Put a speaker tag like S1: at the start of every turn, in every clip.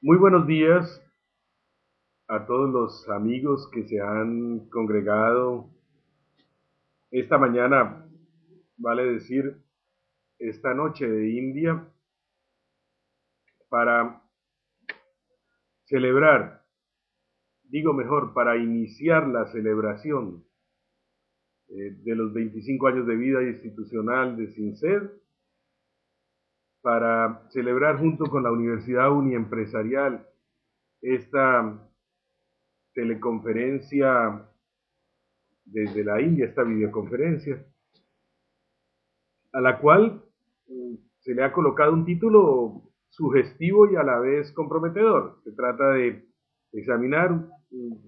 S1: Muy buenos días a todos los amigos que se han congregado esta mañana, vale decir, esta noche de India, para celebrar, digo mejor, para iniciar la celebración de los 25 años de vida institucional de SINCED, para celebrar junto con la Universidad Uniempresarial esta teleconferencia desde la India, esta videoconferencia, a la cual se le ha colocado un título sugestivo y a la vez comprometedor. Se trata de examinar,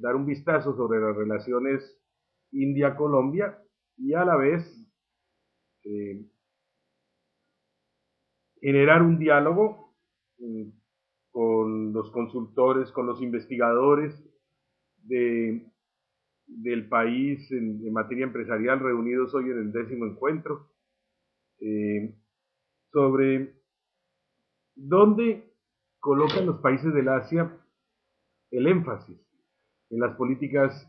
S1: dar un vistazo sobre las relaciones India-Colombia y a la vez eh, generar un diálogo con los consultores, con los investigadores de, del país en materia empresarial reunidos hoy en el 10º encuentro, eh, sobre dónde colocan los países del Asia el énfasis en las políticas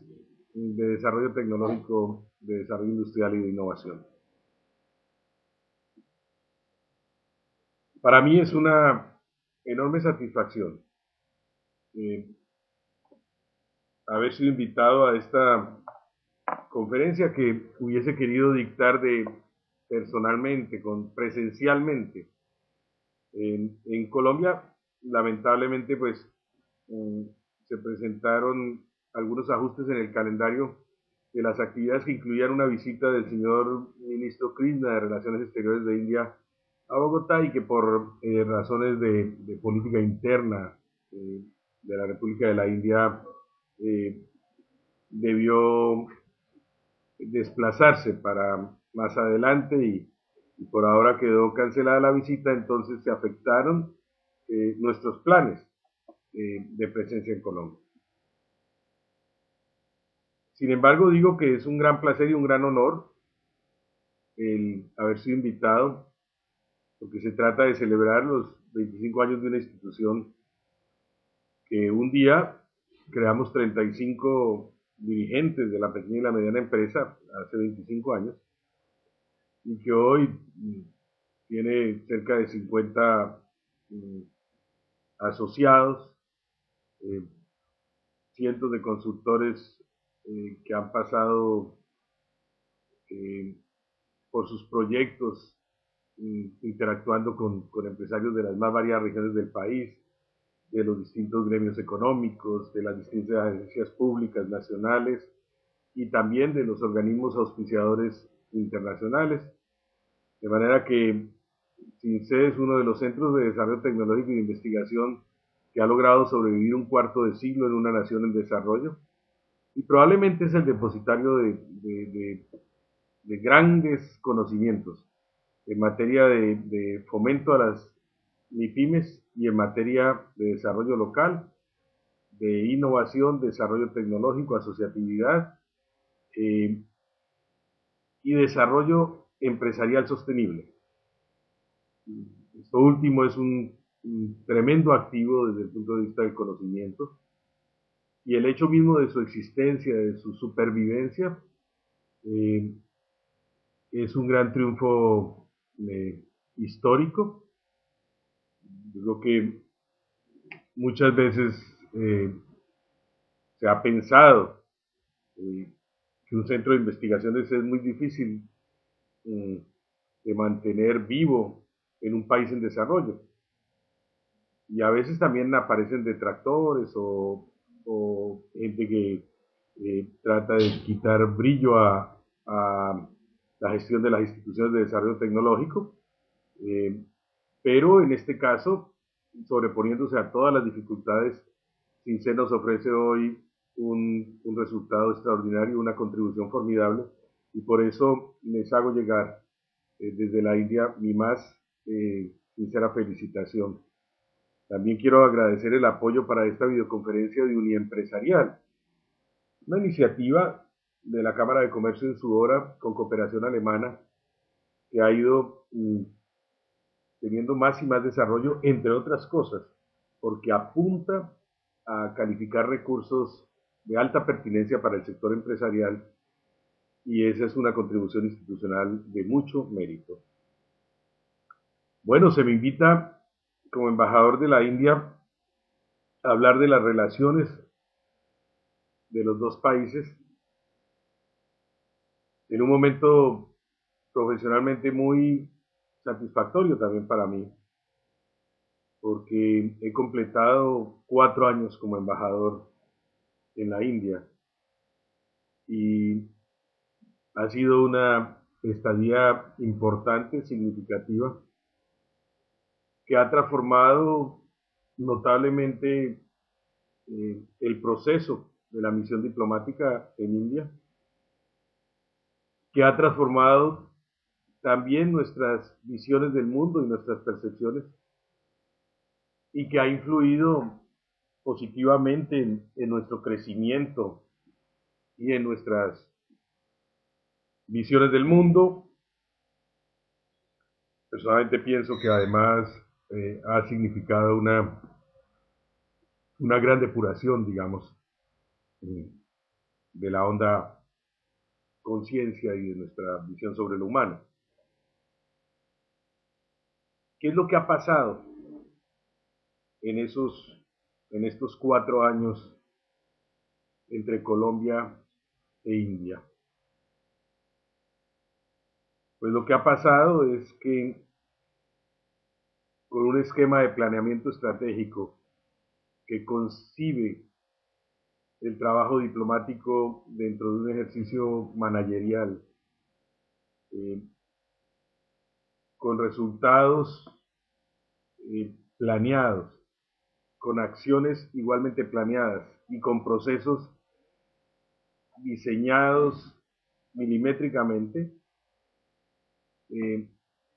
S1: de desarrollo tecnológico, de desarrollo industrial y de innovación. Para mí es una enorme satisfacción eh, haber sido invitado a esta conferencia que hubiese querido dictar personalmente, presencialmente. En Colombia, lamentablemente, pues eh, se presentaron algunos ajustes en el calendario de las actividades que incluían una visita del señor ministro Krishna de Relaciones Exteriores de India a Bogotá y que por razones de política interna de la República de la India eh, debió desplazarse para más adelante y por ahora quedó cancelada la visita, entonces se afectaron nuestros planes de presencia en Colombia. Sin embargo, digo que es un gran placer y un gran honor el haber sido invitado, porque se trata de celebrar los 25 años de una institución que un día creamos 35 dirigentes de la pequeña y la mediana empresa hace 25 años y que hoy tiene cerca de 50 asociados, eh, cientos de consultores que han pasado eh, por sus proyectos interactuando con empresarios de las más variadas regiones del país, de los distintos gremios económicos, de las distintas agencias públicas nacionales y también de los organismos auspiciadores internacionales. De manera que CINCE es uno de los centros de desarrollo tecnológico y de investigación que ha logrado sobrevivir un cuarto de siglo en una nación en desarrollo y probablemente es el depositario de grandes conocimientos en materia de fomento a las MIPIMES y en materia de desarrollo local, de innovación, desarrollo tecnológico, asociatividad eh, y desarrollo empresarial sostenible. Esto último es un tremendo activo desde el punto de vista del conocimiento y el hecho mismo de su existencia, de su supervivencia, eh, es un gran triunfo histórico. Yo creo que muchas veces eh, se ha pensado eh, que un centro de investigaciones es muy difícil eh, de mantener vivo en un país en desarrollo. Y a veces también aparecen detractores o gente que trata de quitar brillo a, la gestión de las instituciones de desarrollo tecnológico, eh, pero en este caso, sobreponiéndose a todas las dificultades, CINCE nos ofrece hoy un resultado extraordinario, una contribución formidable, y por eso les hago llegar desde la India mi más sincera felicitación. También quiero agradecer el apoyo para esta videoconferencia de Uniempresarial, una iniciativa de la Cámara de Comercio en su hora con cooperación alemana que ha ido teniendo más y más desarrollo, entre otras cosas, porque apunta a calificar recursos de alta pertinencia para el sector empresarial y esa es una contribución institucional de mucho mérito. Bueno, se me invita como embajador de la India a hablar de las relaciones de los dos países en un momento profesionalmente muy satisfactorio también para mí, porque he completado 4 años como embajador en la India y ha sido una estadía importante, significativa, que ha transformado notablemente el proceso de la misión diplomática en India, que ha transformado también nuestras visiones del mundo y nuestras percepciones y que ha influido positivamente en nuestro crecimiento y en nuestras visiones del mundo. Personalmente pienso que además ha significado una gran depuración, digamos, eh, de la honda conciencia y de nuestra visión sobre lo humano. ¿Qué es lo que ha pasado en, en estos 4 años entre Colombia e India? Pues lo que ha pasado es que con un esquema de planeamiento estratégico que concibe el trabajo diplomático dentro de un ejercicio managerial, eh, con resultados planeados, con acciones igualmente planeadas y con procesos diseñados milimétricamente, eh,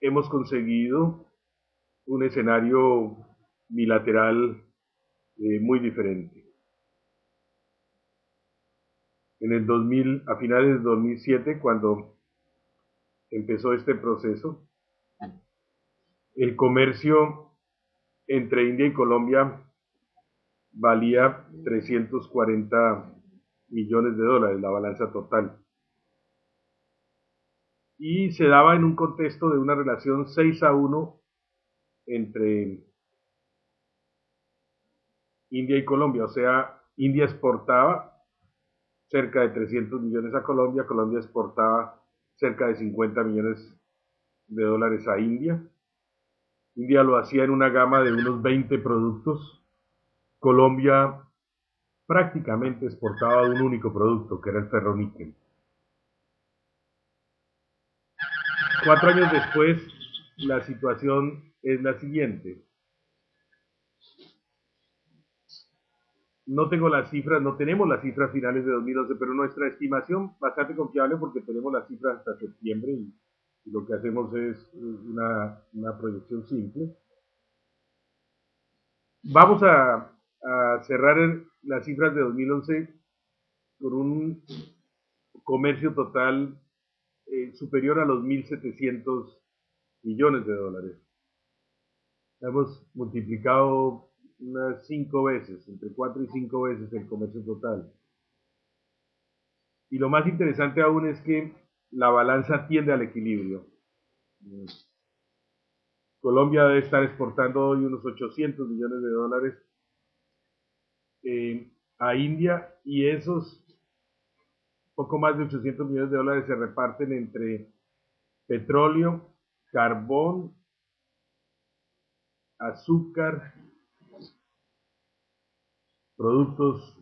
S1: hemos conseguido un escenario bilateral muy diferente. En el 2000, a finales de 2007, cuando empezó este proceso, el comercio entre India y Colombia valía 340 millones de dólares, la balanza total. Y se daba en un contexto de una relación 6-1 entre India y Colombia, o sea, India exportaba cerca de 300 millones a Colombia, Colombia exportaba cerca de 50 millones de dólares a India. India lo hacía en una gama de unos 20 productos. Colombia prácticamente exportaba un único producto, que era el ferroníquel. 4 años después, la situación es la siguiente. No tengo las cifras, no tenemos las cifras finales de 2011, pero nuestra estimación bastante confiable porque tenemos las cifras hasta septiembre y lo que hacemos es una proyección simple. Vamos a cerrar las cifras de 2011 con un comercio total superior a los 1.700 millones de dólares. Hemos multiplicado unas 5 veces, entre 4 y 5 veces el comercio total. Y lo más interesante aún es que la balanza tiende al equilibrio. Colombia debe estar exportando hoy unos 800 millones de dólares a India y esos poco más de 800 millones de dólares se reparten entre petróleo, carbón, azúcar, productos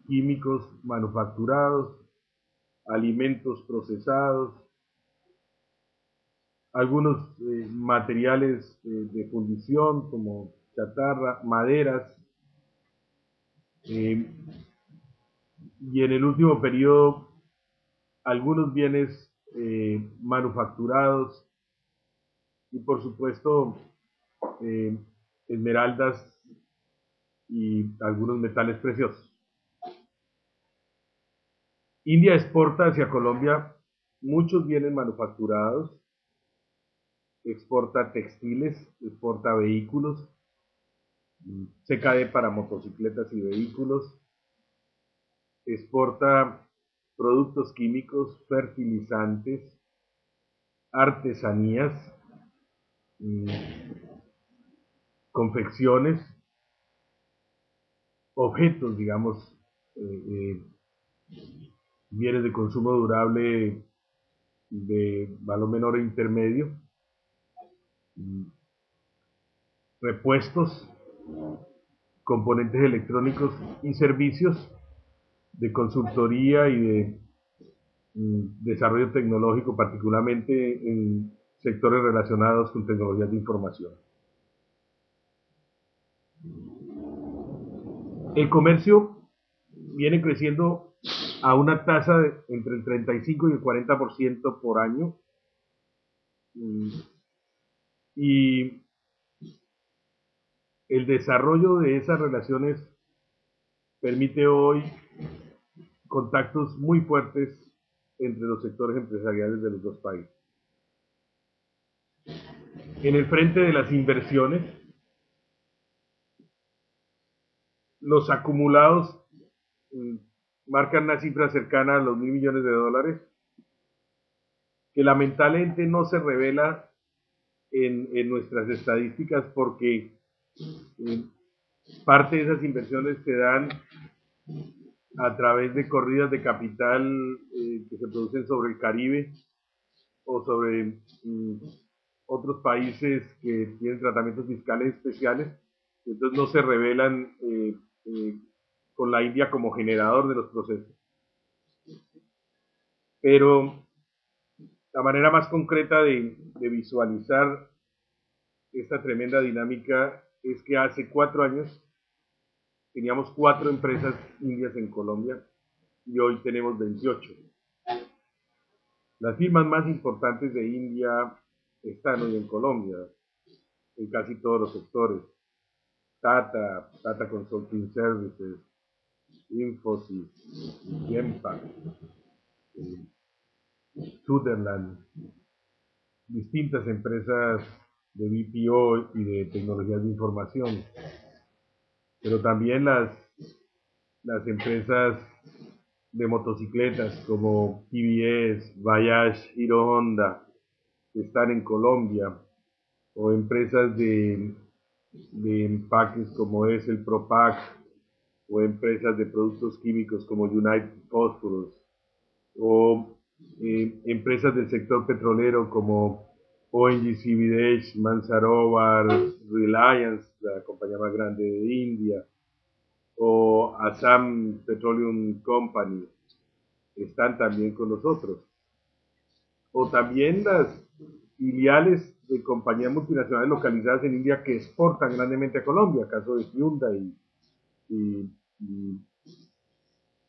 S1: químicos manufacturados, alimentos procesados, algunos materiales de fundición como chatarra, maderas, y en el último periodo algunos bienes manufacturados y por supuesto eh, esmeraldas y algunos metales preciosos. India exporta hacia Colombia muchos bienes manufacturados, exporta textiles, exporta vehículos, CKD para motocicletas y vehículos, exporta productos químicos, fertilizantes, artesanías, confecciones, objetos, digamos, bienes de consumo durable de valor menor e intermedio, repuestos, componentes electrónicos y servicios de consultoría y de desarrollo tecnológico, particularmente en sectores relacionados con tecnologías de información. El comercio viene creciendo a una tasa de entre el 35 y el 40% por año, y el desarrollo de esas relaciones permite hoy contactos muy fuertes entre los sectores empresariales de los dos países. En el frente de las inversiones, los acumulados marcan una cifra cercana a los $1.000 millones, que lamentablemente no se revela en nuestras estadísticas porque parte de esas inversiones se dan a través de corridas de capital que se producen sobre el Caribe o sobre otros países que tienen tratamientos fiscales especiales, entonces no se revelan con la India como generador de los procesos. Pero la manera más concreta de visualizar esta tremenda dinámica es que hace 4 años teníamos 4 empresas indias en Colombia y hoy tenemos 28. Las firmas más importantes de India están hoy en Colombia, en casi todos los sectores. Tata Consulting Services, Infosys, Genpact, Sutherland, distintas empresas de BPO y de tecnologías de información, pero también las empresas de motocicletas como TVS, Bajaj, Hero Honda, que están en Colombia, o empresas de empaques como es el Propac, o empresas de productos químicos como United Phosphorus, o empresas del sector petrolero como ONGC Videsh, Mansarovar, Reliance, la compañía más grande de India, o Assam Petroleum Company, están también con nosotros. O también las filiales de compañías multinacionales localizadas en India que exportan grandemente a Colombia, caso de Hyundai y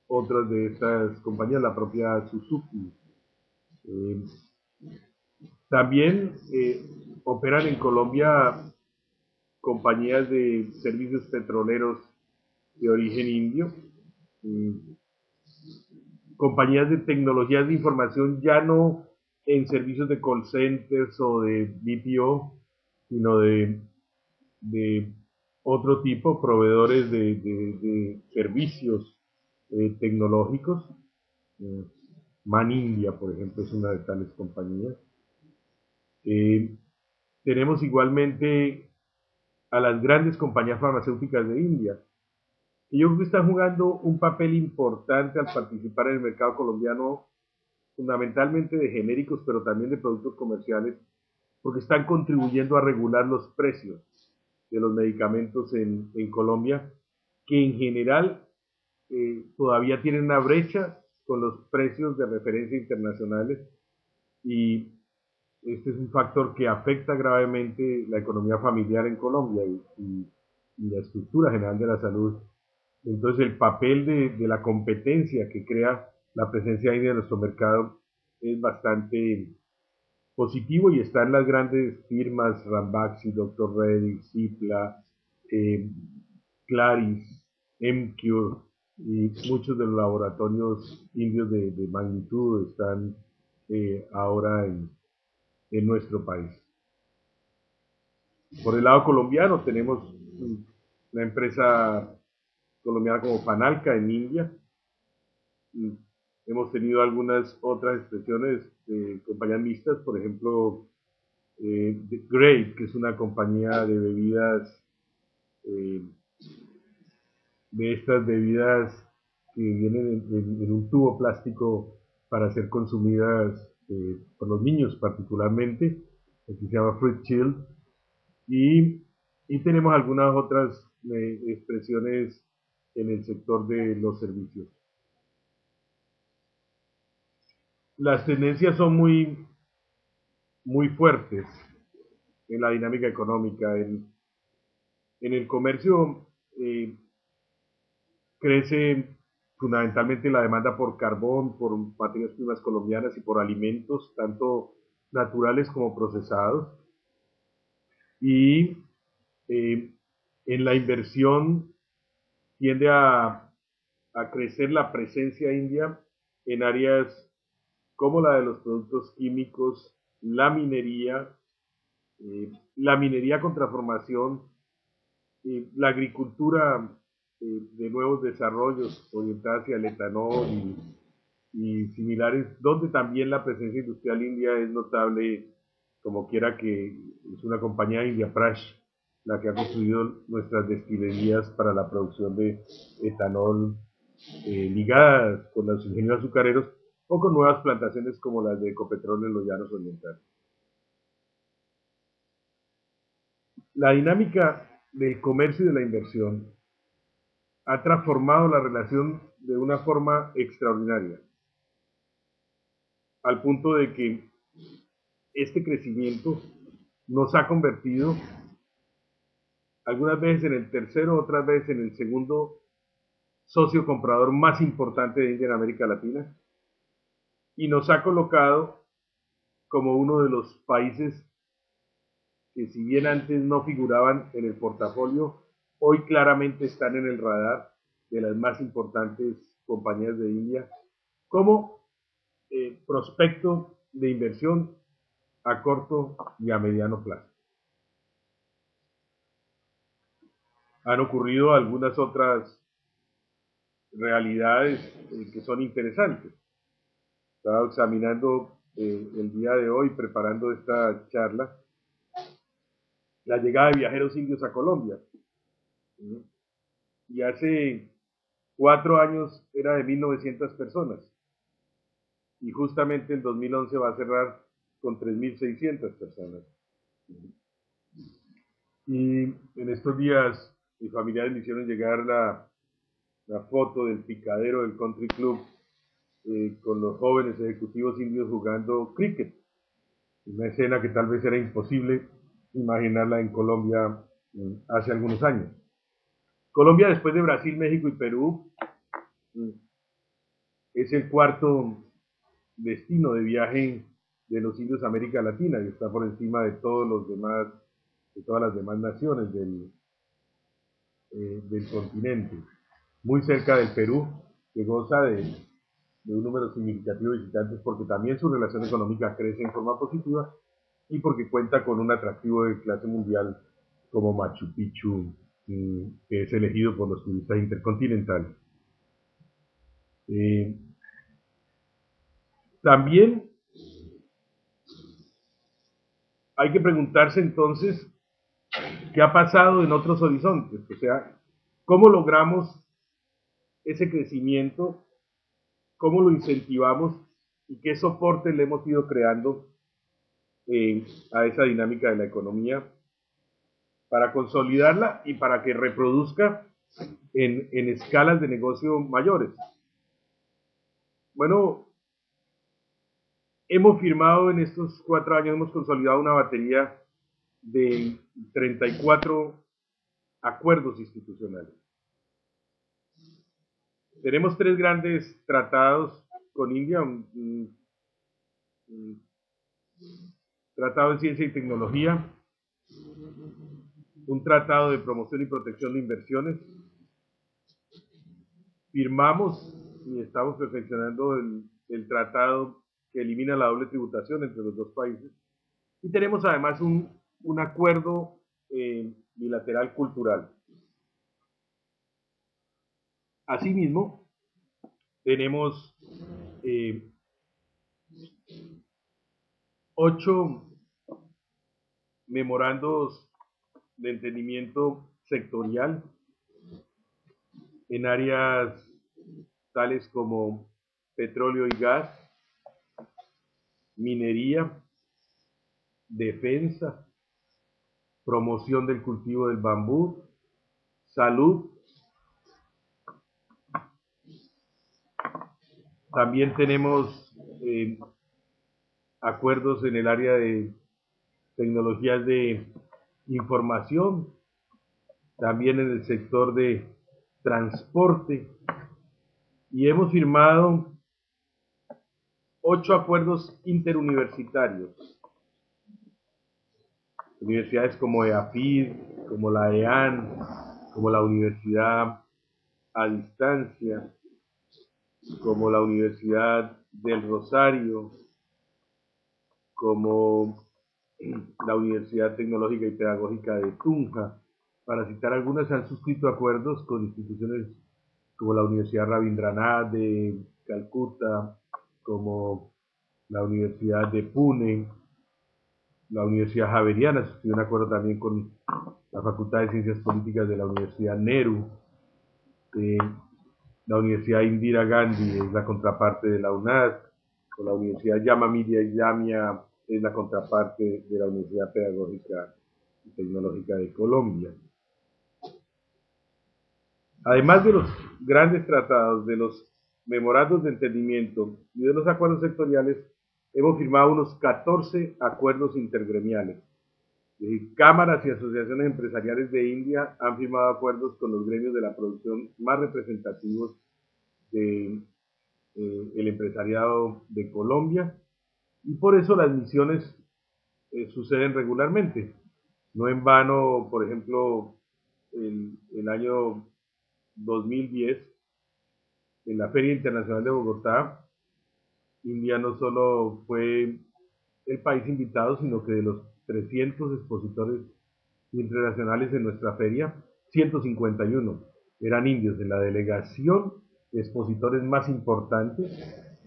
S1: otras de estas compañías, la propia Suzuki. También operan en Colombia compañías de servicios petroleros de origen indio, compañías de tecnologías de información, ya no en servicios de call centers o de BPO, sino de otro tipo, proveedores de servicios tecnológicos. Man India, por ejemplo, es una de tales compañías. Tenemos igualmente a las grandes compañías farmacéuticas de India, que yo creo que están jugando un papel importante al participar en el mercado colombiano, fundamentalmente de genéricos, pero también de productos comerciales, porque están contribuyendo a regular los precios de los medicamentos en Colombia, que en general todavía tienen una brecha con los precios de referencia internacionales, y este es un factor que afecta gravemente la economía familiar en Colombia y la estructura general de la salud. Entonces el papel de la competencia que crea la presencia india en nuestro mercado es bastante positivo, y están las grandes firmas Ranbaxy, Dr. Reddy's, Cipla, Claris, Emcure, y muchos de los laboratorios indios de magnitud están ahora en nuestro país. Por el lado colombiano tenemos una empresa colombiana como Panalca en India. Y hemos tenido algunas otras expresiones de compañías mixtas, por ejemplo, The Great, que es una compañía de bebidas, eh, de estas bebidas que vienen en un tubo plástico para ser consumidas por los niños particularmente, que se llama Fruit Chill, y, y tenemos algunas otras expresiones en el sector de los servicios. Las tendencias son muy fuertes en la dinámica económica. En el comercio eh, crece fundamentalmente la demanda por carbón, por materias primas colombianas y por alimentos, tanto naturales como procesados. Y eh, en la inversión tiende a crecer la presencia india en áreas como la de los productos químicos, la minería con transformación, la agricultura de nuevos desarrollos orientada hacia el etanol y similares, donde también la presencia industrial india es notable, como quiera que es una compañía India Prash la que ha construido nuestras destilerías para la producción de etanol ligadas con los ingenios azucareros o con nuevas plantaciones como las de Ecopetrol en los llanos orientales. La dinámica del comercio y de la inversión ha transformado la relación de una forma extraordinaria, al punto de que este crecimiento nos ha convertido algunas veces en el tercero, otras veces en el segundo socio comprador más importante de India en América Latina, y nos ha colocado como uno de los países que, si bien antes no figuraban en el portafolio, hoy claramente están en el radar de las más importantes compañías de India como prospecto de inversión a corto y a mediano plazo. Han ocurrido algunas otras realidades que son interesantes. Estaba examinando el día de hoy, preparando esta charla, la llegada de viajeros indios a Colombia. Y hace 4 años era de 1.900 personas. Y justamente en 2011 va a cerrar con 3.600 personas. Y en estos días mis familiares me hicieron llegar la foto del picadero del Country Club con los jóvenes ejecutivos indios jugando cricket. Una escena que tal vez era imposible imaginarla en Colombia hace algunos años. Colombia, después de Brasil, México y Perú, es el cuarto destino de viaje de los indios a América Latina y está por encima de todos los demás, de todas las demás naciones del continente. Muy cerca del Perú, que goza de un número significativo de visitantes porque también su relación económica crece en forma positiva y porque cuenta con un atractivo de clase mundial como Machu Picchu, que es elegido por los turistas intercontinentales. También hay que preguntarse entonces qué ha pasado en otros horizontes, o sea, cómo logramos ese crecimiento, cómo lo incentivamos y qué soporte le hemos ido creando a esa dinámica de la economía para consolidarla y para que reproduzca en escalas de negocio mayores. Bueno, hemos firmado en estos 4 años, hemos consolidado una batería de 34 acuerdos institucionales. Tenemos 3 grandes tratados con India, un tratado de ciencia y tecnología, un tratado de promoción y protección de inversiones. Firmamos y estamos perfeccionando el tratado que elimina la doble tributación entre los dos países. Y tenemos además un acuerdo bilateral cultural. Asimismo, tenemos 8 memorandos de entendimiento sectorial en áreas tales como petróleo y gas, minería, defensa, promoción del cultivo del bambú, salud. También tenemos acuerdos en el área de tecnologías de información, también en el sector de transporte, y hemos firmado 8 acuerdos interuniversitarios. Universidades como EAFID, como la EAN, como la Universidad a Distancia, como la Universidad del Rosario, como la Universidad Tecnológica y Pedagógica de Tunja, para citar algunas, han suscrito acuerdos con instituciones como la Universidad Rabindranath de Calcuta, como la Universidad de Pune, la Universidad Javeriana suscribió un acuerdo también con la Facultad de Ciencias Políticas de la Universidad Nehru, la Universidad Indira Gandhi es la contraparte de la UNAD, o la Universidad Llama Media Islamia es la contraparte de la Universidad Pedagógica y Tecnológica de Colombia. Además de los grandes tratados, de los memorandos de entendimiento y de los acuerdos sectoriales, hemos firmado unos 14 acuerdos intergremiales. Cámaras y asociaciones empresariales de India han firmado acuerdos con los gremios de la producción más representativos del empresariado de Colombia, y por eso las misiones suceden regularmente. No en vano, por ejemplo, el año 2010, en la Feria Internacional de Bogotá, India no solo fue el país invitado, sino que de los 300 expositores internacionales en nuestra feria, 151 eran indios. En la delegación de expositores más importante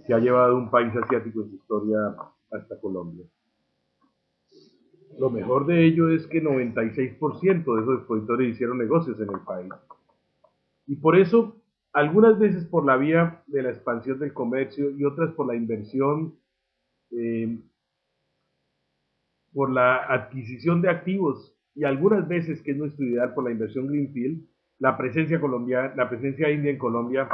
S1: que ha llevado un país asiático en su historia hasta Colombia. Lo mejor de ello es que 96% de esos expositores hicieron negocios en el país. Y por eso, algunas veces por la vía de la expansión del comercio y otras por la inversión, por la adquisición de activos, y algunas veces, que es nuestro ideal, por la inversión Greenfield, la presencia india en Colombia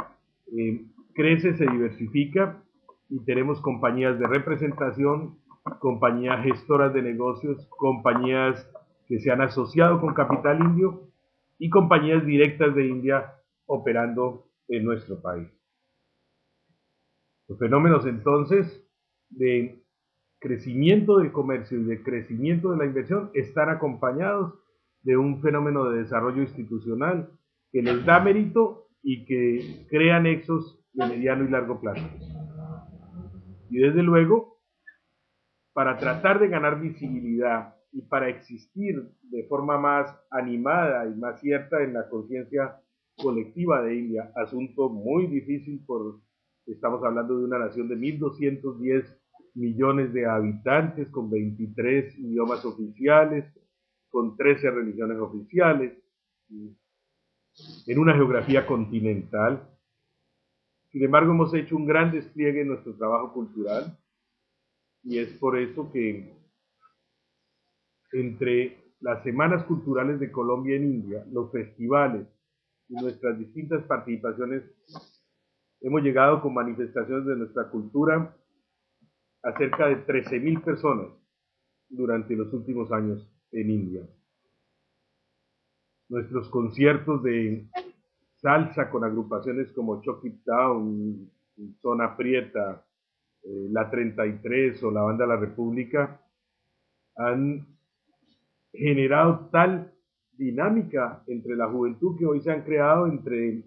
S1: crece, se diversifica, y tenemos compañías de representación, compañías gestoras de negocios, compañías que se han asociado con capital indio y compañías directas de India operando en nuestro país. Los fenómenos entonces de crecimiento del comercio y de crecimiento de la inversión están acompañados de un fenómeno de desarrollo institucional que les da mérito y que crea nexos de mediano y largo plazo. Y desde luego, para tratar de ganar visibilidad y para existir de forma más animada y más cierta en la conciencia colectiva de India, asunto muy difícil, estamos hablando de una nación de 1.210 millones de habitantes, con 23 idiomas oficiales, con 13 religiones oficiales, en una geografía continental. Sin embargo, hemos hecho un gran despliegue en nuestro trabajo cultural, y es por eso que entre las semanas culturales de Colombia en India, los festivales y nuestras distintas participaciones, hemos llegado con manifestaciones de nuestra cultura a cerca de 13.000 personas durante los últimos años en India. Nuestros conciertos de salsa con agrupaciones como Chuck It Down, Zona Prieta, La 33 o la Banda La República han generado tal dinámica entre la juventud que hoy se han creado entre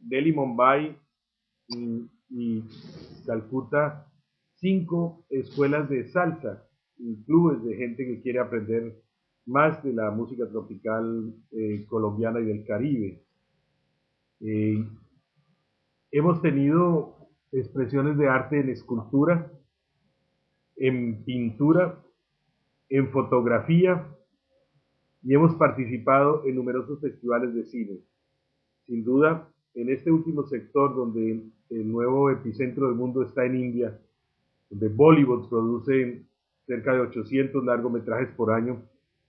S1: Delhi, Mumbai y Calcuta 5 escuelas de salsa y clubes de gente que quiere aprender más de la música tropical colombiana y del Caribe. Hemos tenido expresiones de arte en escultura, en pintura, en fotografía y hemos participado en numerosos festivales de cine. Sin duda, en este último sector donde el nuevo epicentro del mundo está en India, donde Bollywood produce cerca de 800 largometrajes por año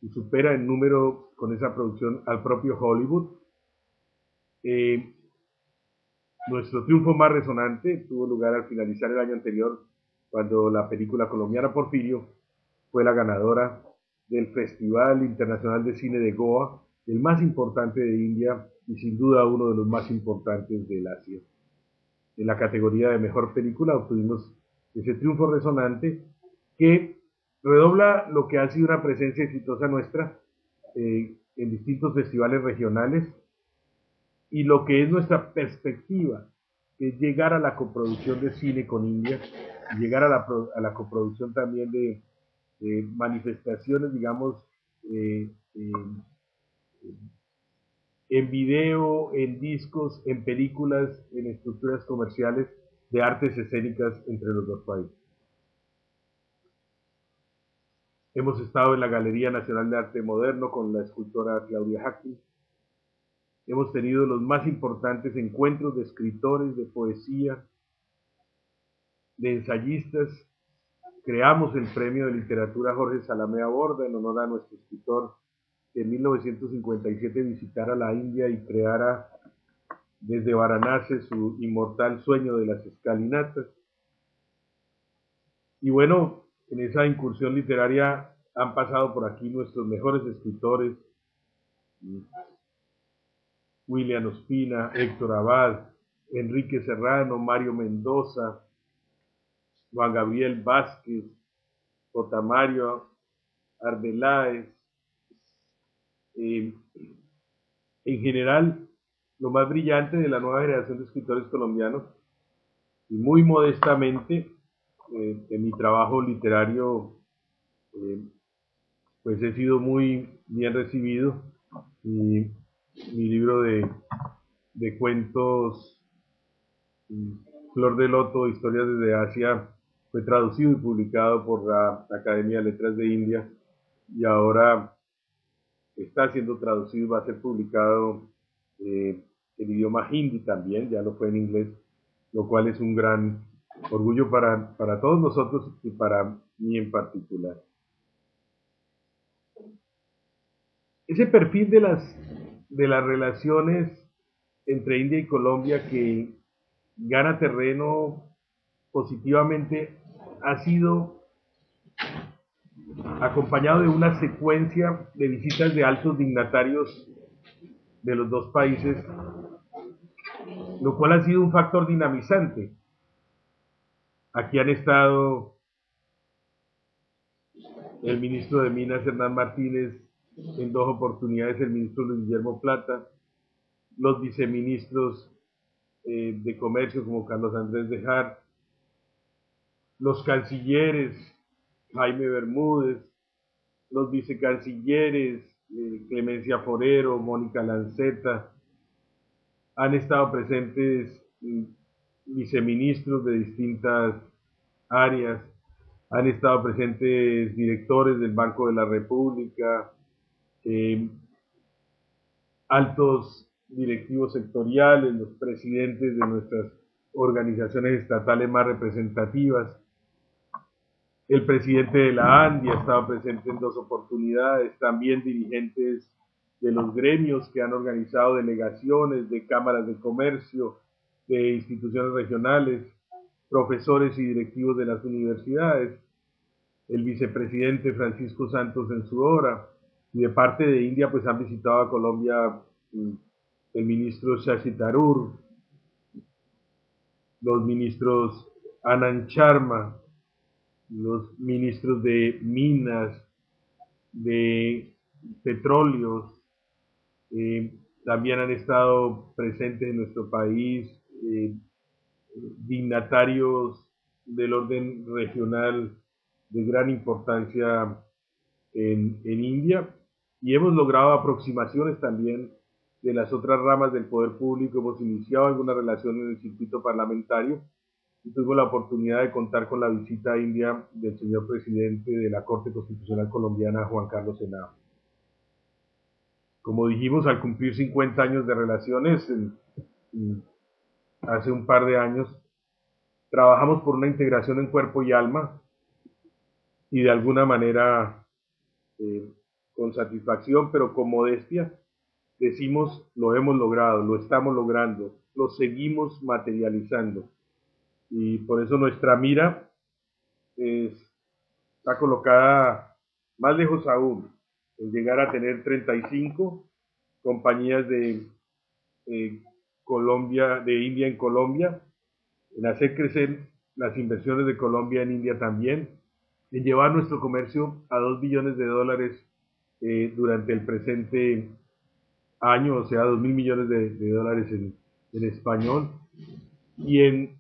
S1: y supera en número con esa producción al propio Hollywood. Nuestro triunfo más resonante tuvo lugar al finalizar el año anterior, cuando la película colombiana Porfirio fue la ganadora del Festival Internacional de Cine de Goa, el más importante de India y sin duda uno de los más importantes del Asia. En la categoría de mejor película obtuvimos ese triunfo resonante que redobla lo que ha sido una presencia exitosa nuestra en distintos festivales regionales y lo que es nuestra perspectiva, que es llegar a la coproducción de cine con India, y llegar a la coproducción también de manifestaciones, digamos, eh, eh, en video, en discos, en películas, en estructuras comerciales de artes escénicas entre los dos países. Hemos estado en la Galería Nacional de Arte Moderno con la escultora Claudia Hacking. Hemos tenido los más importantes encuentros de escritores, de poesía, de ensayistas. Creamos el Premio de Literatura Jorge Salamea Borda en honor a nuestro escritor que en 1957 visitara la India y creara desde Varanasi su inmortal Sueño de las Escalinatas. Y bueno, en esa incursión literaria han pasado por aquí nuestros mejores escritores, William Ospina, Héctor Abad, Enrique Serrano, Mario Mendoza, Juan Gabriel Vázquez, J. Mario Arbeláez. En general, lo más brillante de la nueva generación de escritores colombianos, y muy modestamente, en mi trabajo literario, pues he sido muy bien recibido. Y mi libro de cuentos, Flor de Loto, Historias desde Asia, fue traducido y publicado por la Academia de Letras de India y ahora está siendo traducido y va a ser publicado en idioma hindi también, ya lo fue en inglés, lo cual es un gran orgullo para todos nosotros y para mí en particular. Ese perfil de las relaciones entre India y Colombia que gana terreno positivamente ha sido acompañado de una secuencia de visitas de altos dignatarios de los dos países, lo cual ha sido un factor dinamizante. Aquí han estado el ministro de Minas, Hernán Martínez, en dos oportunidades el ministro Luis Guillermo Plata, los viceministros de Comercio como Carlos Andrés Dejar, los cancilleres Jaime Bermúdez, los vicecancilleres Clemencia Forero, Mónica Lanceta, han estado presentes viceministros de distintas áreas, han estado presentes directores del Banco de la República, altos directivos sectoriales, los presidentes de nuestras organizaciones estatales más representativas. El presidente de la ANDI ha estado presente en dos oportunidades, también dirigentes de los gremios que han organizado delegaciones de cámaras de comercio, de instituciones regionales, profesores y directivos de las universidades, el vicepresidente Francisco Santos en su hora, y de parte de India pues han visitado a Colombia el ministro Shashi Tharoor, los ministros Anand Sharma, los ministros de minas, de petróleos, también han estado presentes en nuestro país dignatarios del orden regional de gran importancia en India y hemos logrado aproximaciones también de las otras ramas del poder público, hemos iniciado alguna relación en el circuito parlamentario y tuvimos la oportunidad de contar con la visita a India del señor presidente de la Corte Constitucional Colombiana, Juan Carlos Henao. Como dijimos, al cumplir 50 años de relaciones, hace un par de años, trabajamos por una integración en cuerpo y alma y de alguna manera, con satisfacción, pero con modestia, decimos, lo hemos logrado, lo estamos logrando, lo seguimos materializando. Y por eso nuestra mira está colocada más lejos aún, en llegar a tener 35 compañías de Colombia, de India en Colombia, en hacer crecer las inversiones de Colombia en India también, en llevar nuestro comercio a 2 billones de dólares durante el presente año, o sea, 2.000 millones de dólares en español, y en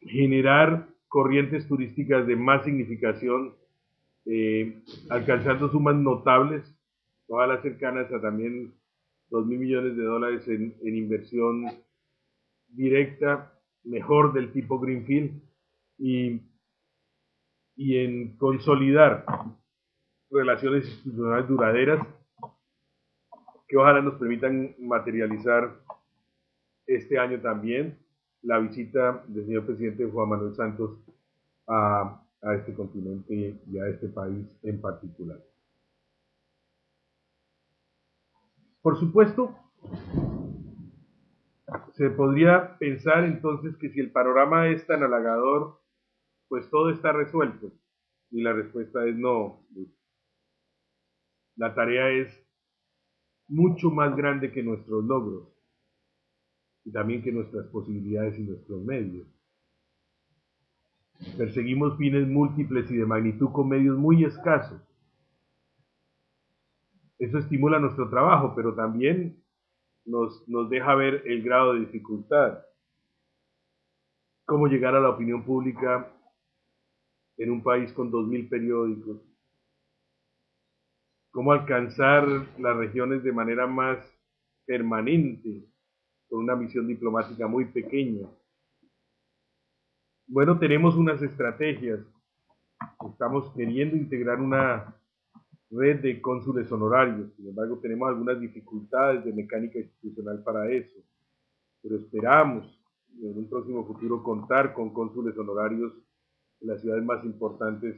S1: generar corrientes turísticas de más significación, alcanzando sumas notables, todas las cercanas a también 2.000 millones de dólares en inversión directa, mejor del tipo Greenfield, y en consolidar relaciones institucionales duraderas que ojalá nos permitan materializar este año también la visita del señor presidente Juan Manuel Santos a este continente y a este país en particular. Por supuesto, se podría pensar entonces que si el panorama es tan halagador, pues todo está resuelto. Y la respuesta es no. La tarea es mucho más grande que nuestros logros y también que nuestras posibilidades y nuestros medios. Perseguimos fines múltiples y de magnitud con medios muy escasos. Eso estimula nuestro trabajo, pero también nos deja ver el grado de dificultad. Cómo llegar a la opinión pública en un país con 2.000 periódicos. Cómo alcanzar las regiones de manera más permanente, con una misión diplomática muy pequeña. Bueno, tenemos unas estrategias. Estamos queriendo integrar una red de cónsules honorarios. Sin embargo, tenemos algunas dificultades de mecánica institucional para eso. Pero esperamos en un próximo futuro contar con cónsules honorarios en las ciudades más importantes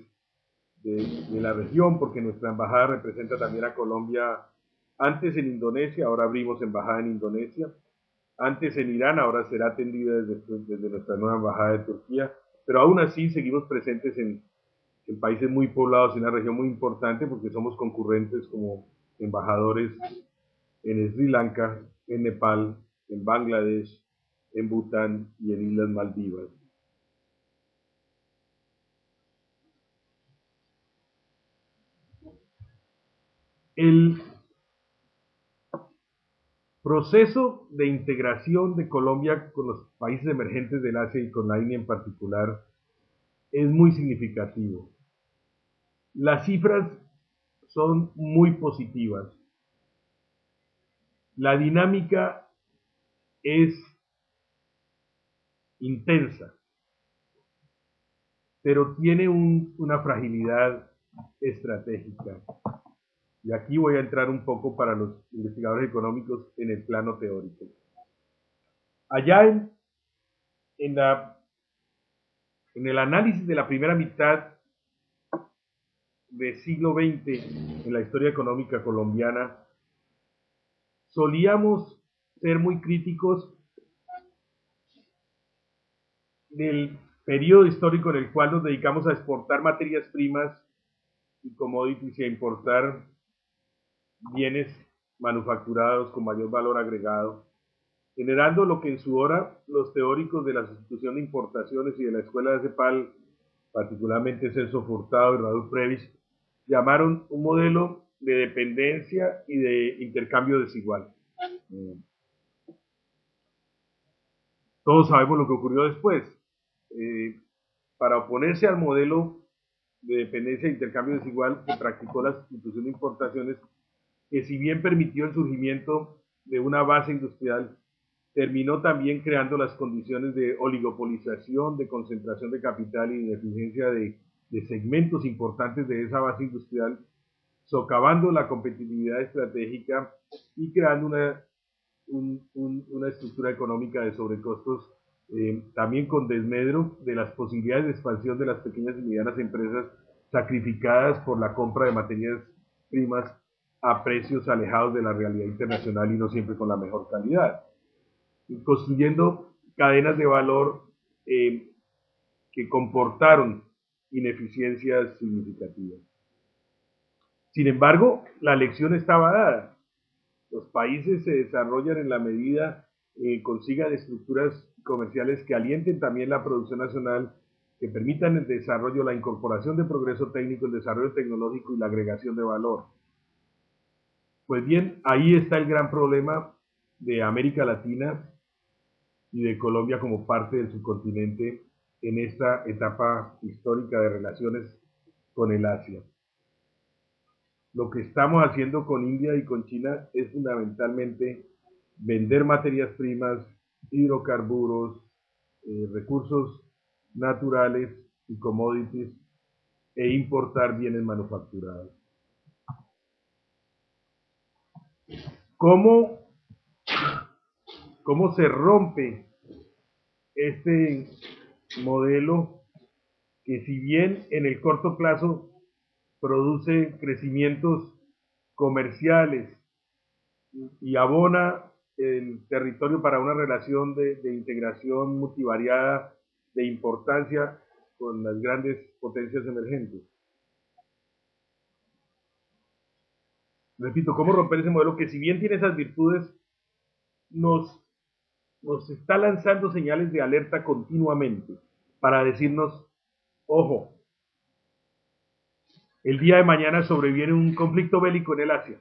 S1: de la región, porque nuestra embajada representa también a Colombia antes en Indonesia, ahora abrimos embajada en Indonesia, antes en Irán, ahora será atendida desde nuestra nueva embajada de Turquía, pero aún así seguimos presentes en países muy poblados y una región muy importante porque somos concurrentes como embajadores en Sri Lanka, en Nepal, en Bangladesh, en Bután y en Islas Maldivas. El proceso de integración de Colombia con los países emergentes del Asia y con la India en particular es muy significativo. Las cifras son muy positivas. La dinámica es intensa, pero tiene una fragilidad estratégica. Y aquí voy a entrar un poco para los investigadores económicos en el plano teórico. Allá en el análisis de la primera mitad del siglo XX en la historia económica colombiana, solíamos ser muy críticos del periodo histórico en el cual nos dedicamos a exportar materias primas y commodities y a importar bienes manufacturados con mayor valor agregado, generando lo que en su hora los teóricos de la sustitución de importaciones y de la escuela de CEPAL, particularmente Celso Furtado y Raúl Previs, llamaron un modelo de dependencia y de intercambio desigual. Todos sabemos lo que ocurrió después. Para oponerse al modelo de dependencia e intercambio desigual que practicó la sustitución de importaciones, que si bien permitió el surgimiento de una base industrial, terminó también creando las condiciones de oligopolización, de concentración de capital y de ineficiencia de segmentos importantes de esa base industrial, socavando la competitividad estratégica y creando una estructura económica de sobrecostos, también con desmedro de las posibilidades de expansión de las pequeñas y medianas empresas sacrificadas por la compra de materias primas a precios alejados de la realidad internacional y no siempre con la mejor calidad, construyendo cadenas de valor que comportaron ineficiencias significativas. Sin embargo, la lección estaba dada. Los países se desarrollan en la medida consigan estructuras comerciales que alienten también la producción nacional, que permitan el desarrollo, la incorporación de progreso técnico, el desarrollo tecnológico y la agregación de valor. Pues bien, ahí está el gran problema de América Latina y de Colombia como parte del subcontinente en esta etapa histórica de relaciones con el Asia. Lo que estamos haciendo con India y con China es fundamentalmente vender materias primas, hidrocarburos, recursos naturales y commodities e importar bienes manufacturados. ¿Cómo se rompe este modelo que, si bien en el corto plazo produce crecimientos comerciales y abona el territorio para una relación de integración multivariada de importancia con las grandes potencias emergentes? Repito, ¿cómo romper ese modelo que, si bien tiene esas virtudes, nos está lanzando señales de alerta continuamente para decirnos, ojo, el día de mañana sobreviene un conflicto bélico en el Asia,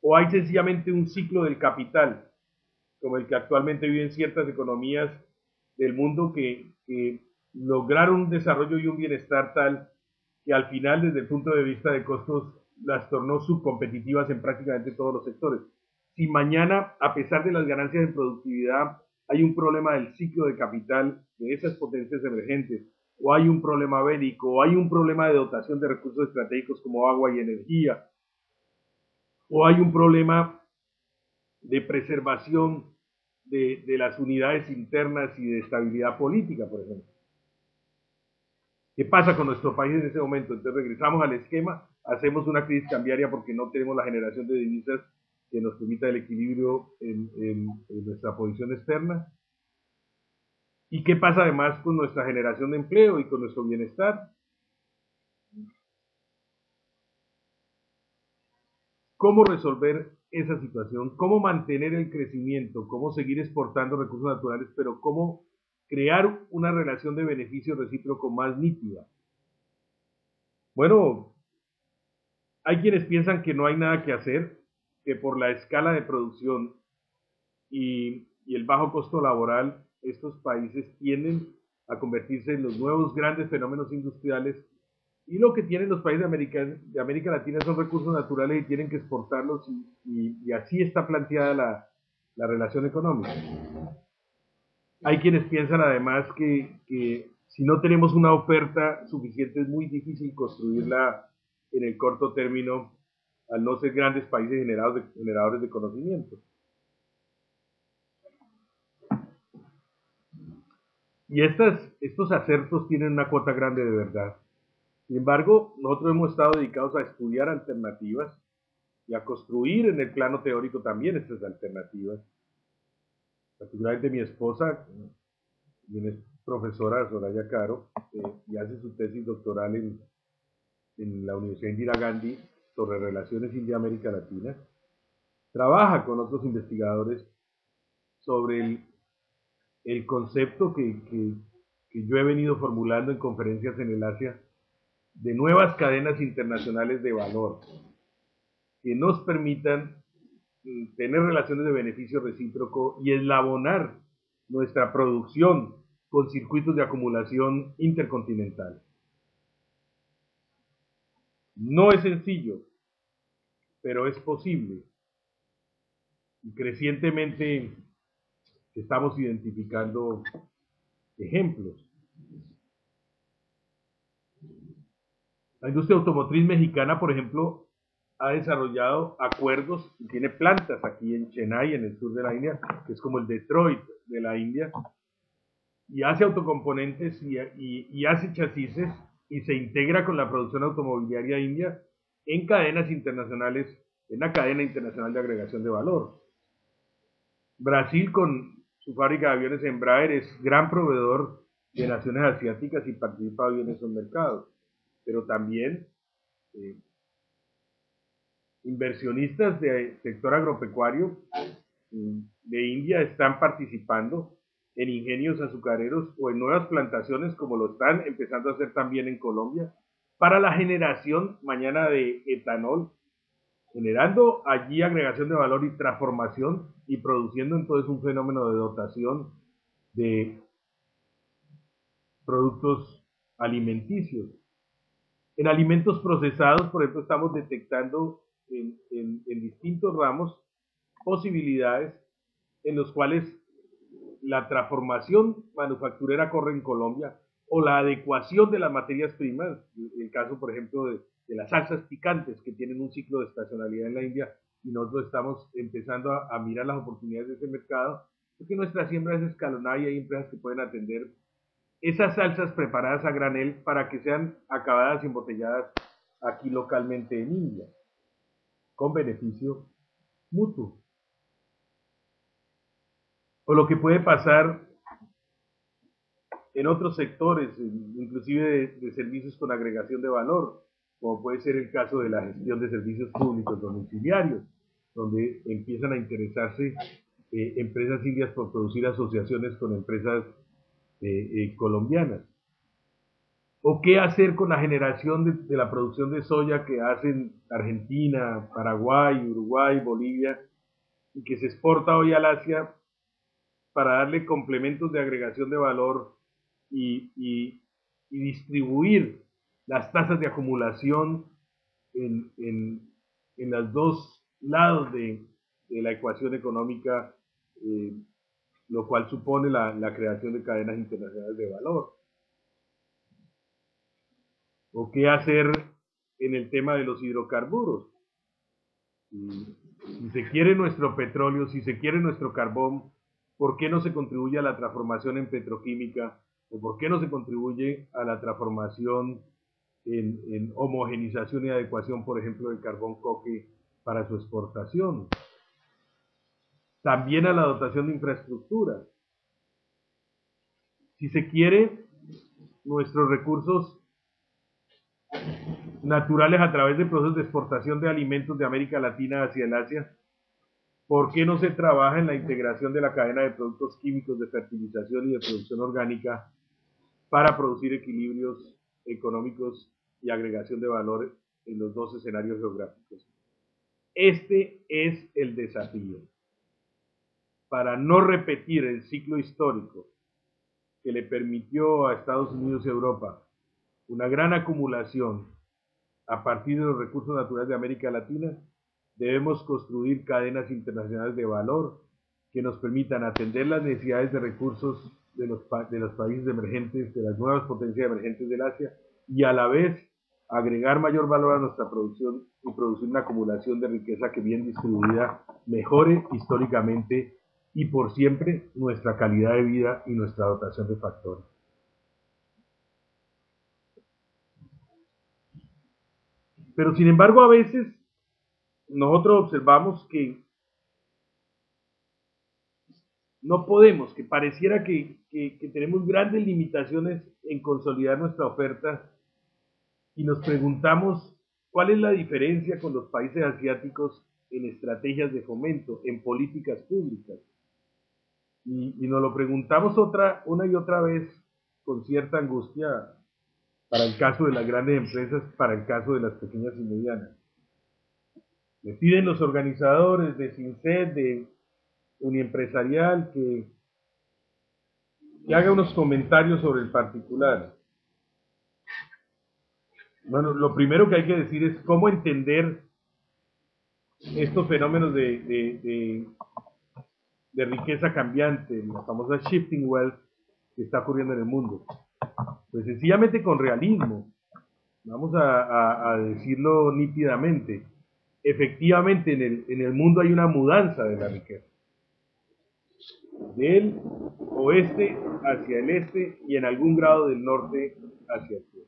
S1: o hay sencillamente un ciclo del capital, como el que actualmente viven ciertas economías del mundo que lograron un desarrollo y un bienestar tal que al final, desde el punto de vista de costos, las tornó subcompetitivas en prácticamente todos los sectores. Si mañana, a pesar de las ganancias en productividad, hay un problema del ciclo de capital de esas potencias emergentes, o hay un problema bélico, o hay un problema de dotación de recursos estratégicos como agua y energía, o hay un problema de preservación de las unidades internas y de estabilidad política, por ejemplo. ¿Qué pasa con nuestro país en ese momento? Entonces regresamos al esquema, hacemos una crisis cambiaria porque no tenemos la generación de divisas que nos permita el equilibrio en nuestra posición externa. ¿Y qué pasa además con nuestra generación de empleo y con nuestro bienestar? ¿Cómo resolver esa situación? ¿Cómo mantener el crecimiento? ¿Cómo seguir exportando recursos naturales? Pero ¿cómo crear una relación de beneficio recíproco más nítida? Bueno, hay quienes piensan que no hay nada que hacer, que por la escala de producción y el bajo costo laboral, estos países tienden a convertirse en los nuevos grandes fenómenos industriales, y lo que tienen los países de América Latina son recursos naturales y tienen que exportarlos, y así está planteada la relación económica. Hay quienes piensan además que si no tenemos una oferta suficiente es muy difícil construirla en el corto término, al no ser grandes países generadores de conocimiento. Y estos acertos tienen una cuota grande de verdad. Sin embargo, nosotros hemos estado dedicados a estudiar alternativas y a construir en el plano teórico también estas alternativas. Particularmente mi esposa, quien es profesora, Soraya Caro, y hace su tesis doctoral en la Universidad Indira Gandhi sobre relaciones India-América Latina, trabaja con otros investigadores sobre el concepto que yo he venido formulando en conferencias en el Asia, de nuevas cadenas internacionales de valor que nos permitan tener relaciones de beneficio recíproco y eslabonar nuestra producción con circuitos de acumulación intercontinental. No es sencillo, pero es posible. crecientemente estamos identificando ejemplos. La industria automotriz mexicana, por ejemplo, ha desarrollado acuerdos y tiene plantas aquí en Chennai, en el sur de la India, que es como el Detroit de la India, y hace autocomponentes y hace chasis y se integra con la producción automobiliaria india en cadenas internacionales, en la cadena internacional de agregación de valor. Brasil, con su fábrica de aviones Embraer, es gran proveedor de naciones asiáticas y participa bien en esos mercados, pero también eh, inversionistas del sector agropecuario de India están participando en ingenios azucareros o en nuevas plantaciones, como lo están empezando a hacer también en Colombia, para la generación mañana de etanol, generando allí agregación de valor y transformación y produciendo entonces un fenómeno de dotación de productos alimenticios. En alimentos procesados, por ejemplo, estamos detectando en distintos ramos posibilidades en los cuales la transformación manufacturera corre en Colombia o la adecuación de las materias primas, el caso por ejemplo de las salsas picantes que tienen un ciclo de estacionalidad en la India y nosotros estamos empezando a mirar las oportunidades de ese mercado porque nuestra siembra es escalonada y hay empresas que pueden atender esas salsas preparadas a granel para que sean acabadas y embotelladas aquí localmente en India con beneficio mutuo. O lo que puede pasar en otros sectores, inclusive de servicios con agregación de valor, como puede ser el caso de la gestión de servicios públicos domiciliarios, donde empiezan a interesarse empresas indias por producir asociaciones con empresas colombianas. O qué hacer con la generación de la producción de soya que hacen Argentina, Paraguay, Uruguay, Bolivia, y que se exporta hoy al Asia para darle complementos de agregación de valor y distribuir las tasas de acumulación en los dos lados de la ecuación económica, eh, lo cual supone la creación de cadenas internacionales de valor. ¿O qué hacer en el tema de los hidrocarburos? Si se quiere nuestro petróleo, si se quiere nuestro carbón, ¿por qué no se contribuye a la transformación en petroquímica? ¿O por qué no se contribuye a la transformación en homogenización y adecuación, por ejemplo, del carbón coque para su exportación? También a la dotación de infraestructura. Si se quiere, nuestros recursos naturales a través de procesos de exportación de alimentos de América Latina hacia el Asia, ¿por qué no se trabaja en la integración de la cadena de productos químicos de fertilización y de producción orgánica para producir equilibrios económicos y agregación de valor en los dos escenarios geográficos? Este es el desafío. Para no repetir el ciclo histórico que le permitió a Estados Unidos y Europa una gran acumulación a partir de los recursos naturales de América Latina, debemos construir cadenas internacionales de valor que nos permitan atender las necesidades de recursos de los países emergentes, de las nuevas potencias emergentes del Asia, y a la vez agregar mayor valor a nuestra producción y producir una acumulación de riqueza que bien distribuida mejore históricamente y por siempre nuestra calidad de vida y nuestra dotación de factores. Pero sin embargo, a veces nosotros observamos que no podemos, que pareciera que tenemos grandes limitaciones en consolidar nuestra oferta y nos preguntamos cuál es la diferencia con los países asiáticos en estrategias de fomento, en políticas públicas. Y nos lo preguntamos una y otra vez con cierta angustia para el caso de las grandes empresas, para el caso de las pequeñas y medianas. Le piden los organizadores de SINCET, de Uniempresarial, que haga unos comentarios sobre el particular. Bueno, lo primero que hay que decir es cómo entender estos fenómenos de de riqueza cambiante, la famosa shifting wealth que está ocurriendo en el mundo. Pues sencillamente con realismo, vamos a decirlo nítidamente, efectivamente en el mundo hay una mudanza de la riqueza, del oeste hacia el este y en algún grado del norte hacia el sur.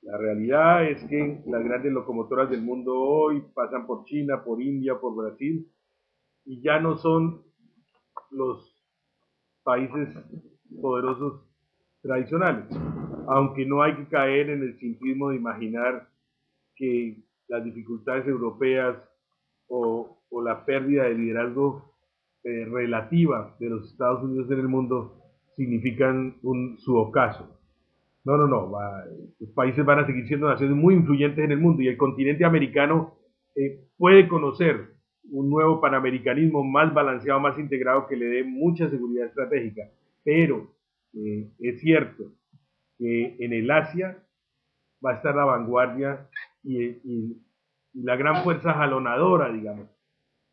S1: La realidad es que las grandes locomotoras del mundo hoy pasan por China, por India, por Brasil, y ya no son los países poderosos tradicionales, aunque no hay que caer en el simplismo de imaginar que las dificultades europeas o la pérdida de liderazgo relativa de los Estados Unidos en el mundo significan su ocaso. No, no, no. Los países van a seguir siendo naciones muy influyentes en el mundo y el continente americano puede conocer un nuevo panamericanismo más balanceado, más integrado, que le dé mucha seguridad estratégica. Pero es cierto que en el Asia va a estar la vanguardia y la gran fuerza jalonadora, digamos,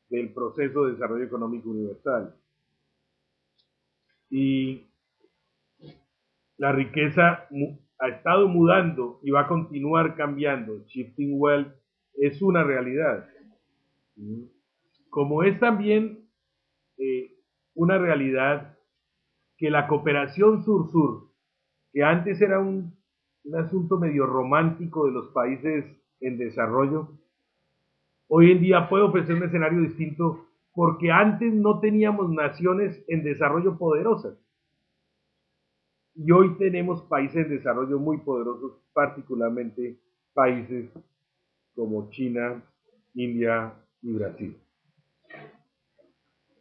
S1: del proceso de desarrollo económico universal. Y la riqueza ha estado mudando y va a continuar cambiando. Shifting wealth es una realidad. Como es también una realidad que la cooperación sur-sur, que antes era un asunto medio romántico de los países en desarrollo, hoy en día puede ofrecer un escenario distinto porque antes no teníamos naciones en desarrollo poderosas. Y hoy tenemos países en desarrollo muy poderosos, particularmente países como China, India y Brasil.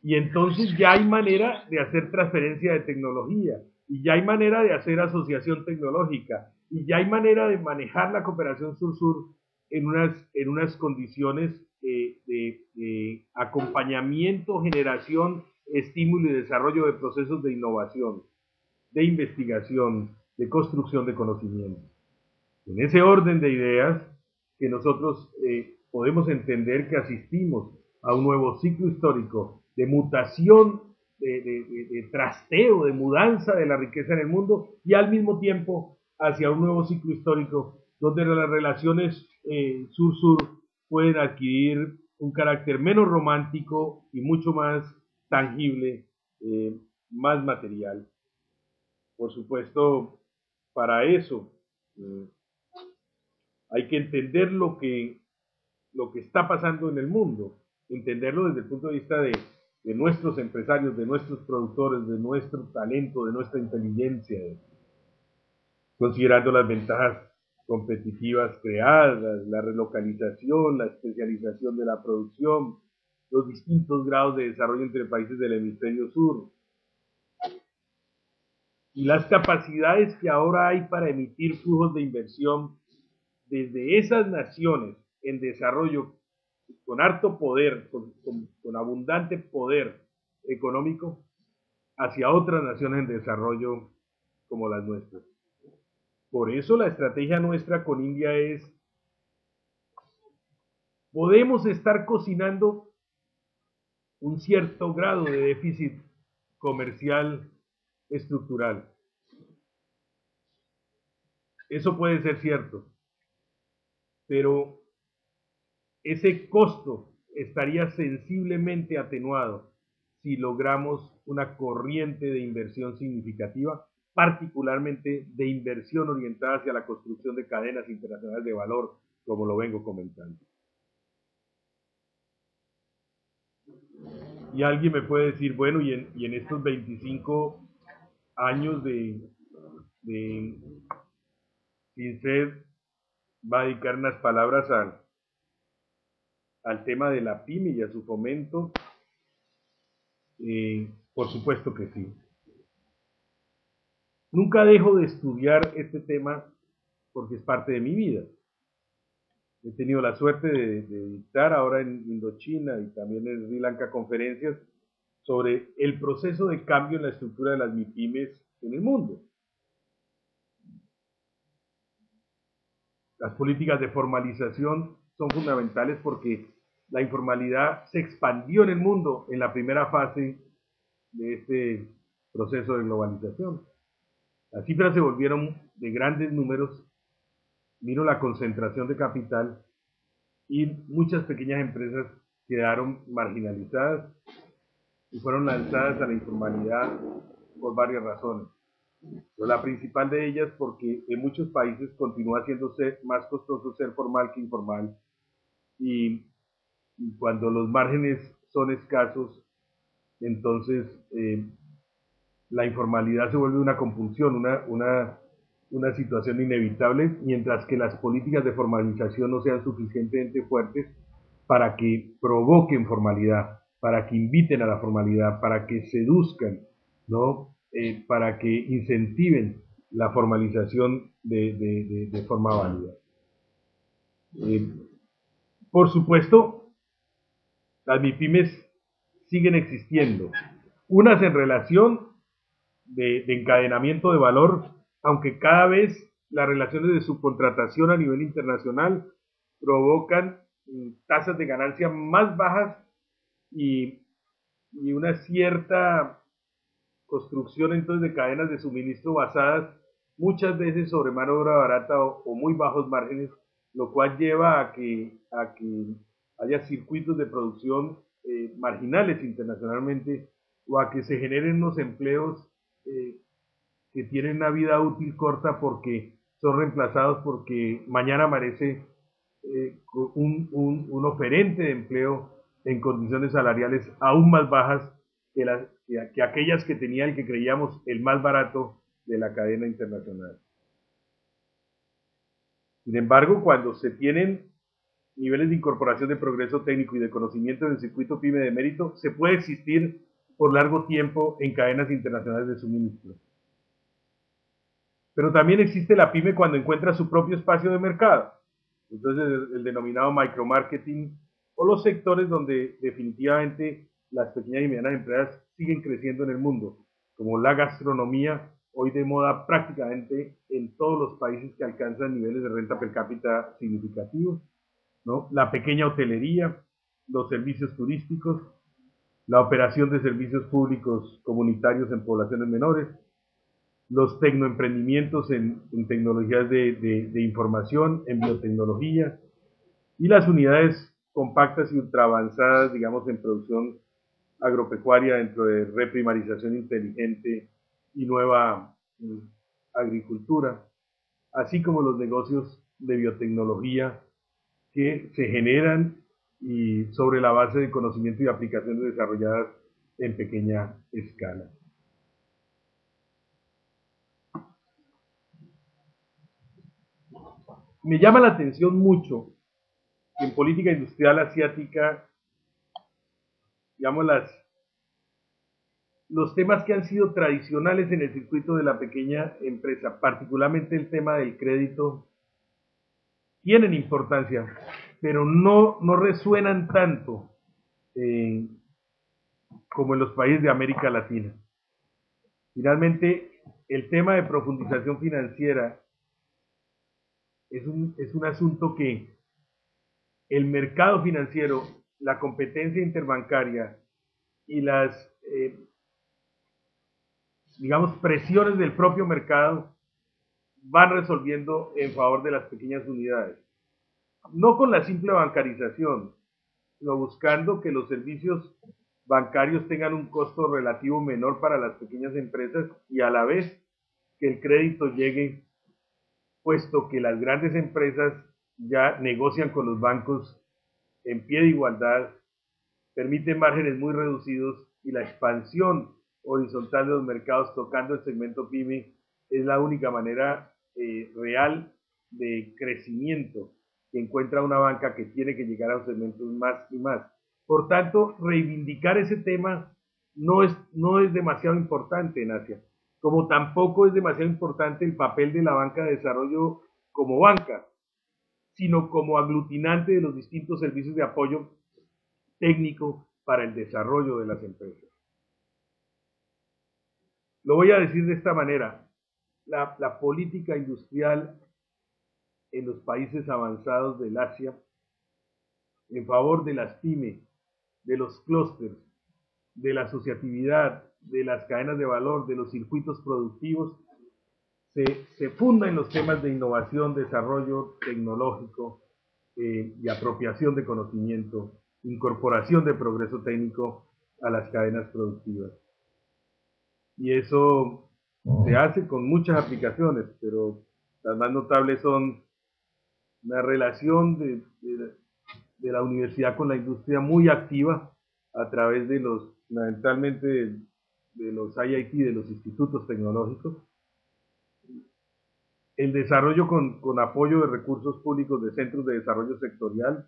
S1: Y entonces ya hay manera de hacer transferencia de tecnología, y ya hay manera de hacer asociación tecnológica, y ya hay manera de manejar la cooperación sur-sur en unas condiciones de acompañamiento, generación, estímulo y desarrollo de procesos de innovación, de investigación, de construcción de conocimiento. En ese orden de ideas que nosotros podemos entender que asistimos a un nuevo ciclo histórico de mutación, de trasteo, de mudanza de la riqueza en el mundo y al mismo tiempo hacia un nuevo ciclo histórico donde las relaciones sur-sur pueden adquirir un carácter menos romántico y mucho más tangible, más material. Por supuesto, para eso hay que entender lo que está pasando en el mundo, entenderlo desde el punto de vista de nuestros empresarios, de nuestros productores, de nuestro talento, de nuestra inteligencia, considerando las ventajas competitivas creadas, la relocalización, la especialización de la producción, los distintos grados de desarrollo entre países del hemisferio sur, y las capacidades que ahora hay para emitir flujos de inversión desde esas naciones en desarrollo con harto poder, con abundante poder económico, hacia otras naciones en desarrollo como las nuestras. Por eso la estrategia nuestra con India es, podemos estar cocinando un cierto grado de déficit comercial estructural. Eso puede ser cierto, pero ese costo estaría sensiblemente atenuado si logramos una corriente de inversión significativa, particularmente de inversión orientada hacia la construcción de cadenas internacionales de valor, como lo vengo comentando. Y alguien me puede decir, bueno, y en estos 25 años de Sinced va a dedicar unas palabras al tema de la pyme y a su fomento. Por supuesto que sí. Nunca dejo de estudiar este tema porque es parte de mi vida. He tenido la suerte de dictar ahora en Indochina y también en Sri Lanka conferencias sobre el proceso de cambio en la estructura de las MIPYMES en el mundo. Las políticas de formalización son fundamentales porque la informalidad se expandió en el mundo en la primera fase de este proceso de globalización. Las cifras se volvieron de grandes números, vino la concentración de capital y muchas pequeñas empresas quedaron marginalizadas y fueron lanzadas a la informalidad por varias razones. Pero la principal de ellas porque en muchos países continúa siendo más costoso ser formal que informal y cuando los márgenes son escasos, entonces la informalidad se vuelve una compulsión, una situación inevitable, mientras que las políticas de formalización no sean suficientemente fuertes para que provoquen formalidad, para que inviten a la formalidad, para que seduzcan, ¿no? Para que incentiven la formalización de forma válida. Por supuesto, las MIPIMES siguen existiendo, unas en relación de encadenamiento de valor, aunque cada vez las relaciones de subcontratación a nivel internacional provocan tasas de ganancia más bajas y una cierta construcción entonces de cadenas de suministro basadas muchas veces sobre mano de obra barata o muy bajos márgenes, lo cual lleva a que haya circuitos de producción marginales internacionalmente o a que se generen unos empleos que tienen una vida útil corta porque son reemplazados porque mañana aparece un oferente de empleo en condiciones salariales aún más bajas que aquellas que tenía el que creíamos el más barato de la cadena internacional. Sin embargo, cuando se tienen niveles de incorporación de progreso técnico y de conocimiento en el circuito PYME de mérito, se puede existir por largo tiempo en cadenas internacionales de suministro. Pero también existe la PYME cuando encuentra su propio espacio de mercado. Entonces, el denominado micromarketing o los sectores donde definitivamente las pequeñas y medianas empresas siguen creciendo en el mundo, como la gastronomía, hoy de moda prácticamente en todos los países que alcanzan niveles de renta per cápita significativos, ¿no? La pequeña hotelería, los servicios turísticos, la operación de servicios públicos comunitarios en poblaciones menores, los tecnoemprendimientos en tecnologías de información, en biotecnología, y las unidades compactas y ultraavanzadas, digamos, en producción agropecuaria dentro de reprimarización inteligente y nueva agricultura, así como los negocios de biotecnología que se generan y sobre la base de conocimiento y aplicaciones desarrolladas en pequeña escala. Me llama la atención mucho que en política industrial asiática, digamos, los temas que han sido tradicionales en el circuito de la pequeña empresa, particularmente el tema del crédito, tienen importancia, pero no resuenan tanto como en los países de América Latina. Finalmente, el tema de profundización financiera es un asunto que el mercado financiero, la competencia interbancaria y las, digamos, presiones del propio mercado van resolviendo en favor de las pequeñas unidades. No con la simple bancarización, sino buscando que los servicios bancarios tengan un costo relativo menor para las pequeñas empresas y a la vez que el crédito llegue, puesto que las grandes empresas ya negocian con los bancos en pie de igualdad, permiten márgenes muy reducidos y la expansión horizontal de los mercados tocando el segmento PYME es la única manera real de crecimiento que encuentra una banca que tiene que llegar a los segmentos más y más. Por tanto, reivindicar ese tema no es demasiado importante en Asia, como tampoco es demasiado importante el papel de la banca de desarrollo como banca, sino como aglutinante de los distintos servicios de apoyo técnico para el desarrollo de las empresas. Lo voy a decir de esta manera, la política industrial en los países avanzados del Asia en favor de las pymes, de los clústeres, de la asociatividad, de las cadenas de valor, de los circuitos productivos, se funda en los temas de innovación, desarrollo tecnológico y apropiación de conocimiento, incorporación de progreso técnico a las cadenas productivas. Y eso se hace con muchas aplicaciones, pero las más notables son la relación de la universidad con la industria muy activa a través de los, fundamentalmente de los IIT, de los institutos tecnológicos, el desarrollo con apoyo de recursos públicos de centros de desarrollo sectorial,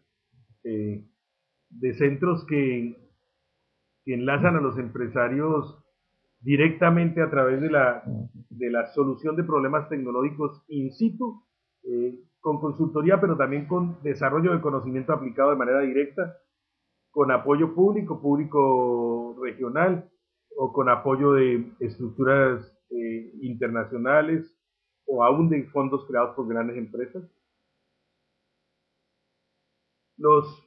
S1: de centros que enlazan a los empresarios directamente a través de la solución de problemas tecnológicos in situ, con consultoría, pero también con desarrollo de conocimiento aplicado de manera directa, con apoyo público, público regional, o con apoyo de estructuras internacionales, o aún de fondos creados por grandes empresas. Los,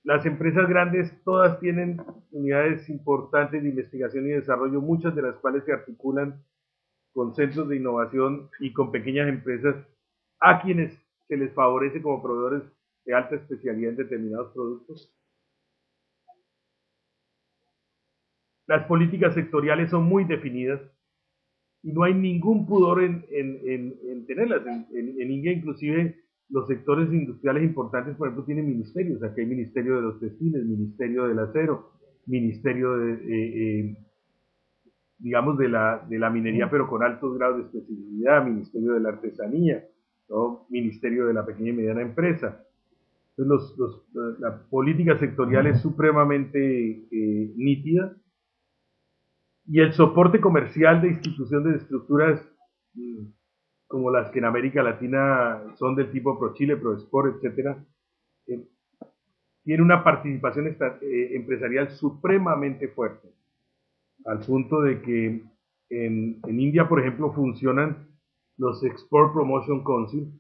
S1: las empresas grandes todas tienen unidades importantes de investigación y desarrollo, muchas de las cuales se articulan con centros de innovación y con pequeñas empresas a quienes se les favorece como proveedores de alta especialidad en determinados productos. Las políticas sectoriales son muy definidas y no hay ningún pudor en tenerlas. En India, inclusive, los sectores industriales importantes, por ejemplo, tienen ministerios. Aquí hay Ministerio de los Textiles, Ministerio del Acero, Ministerio digamos, de la minería, pero con altos grados de especificidad, Ministerio de la Artesanía, ¿no? Ministerio de la Pequeña y Mediana Empresa. Entonces, la política sectorial es supremamente nítida, y el soporte comercial de instituciones de estructuras como las que en América Latina son del tipo ProChile, ProExport, etcétera, tiene una participación empresarial supremamente fuerte, al punto de que en India, por ejemplo, funcionan los Export Promotion Council,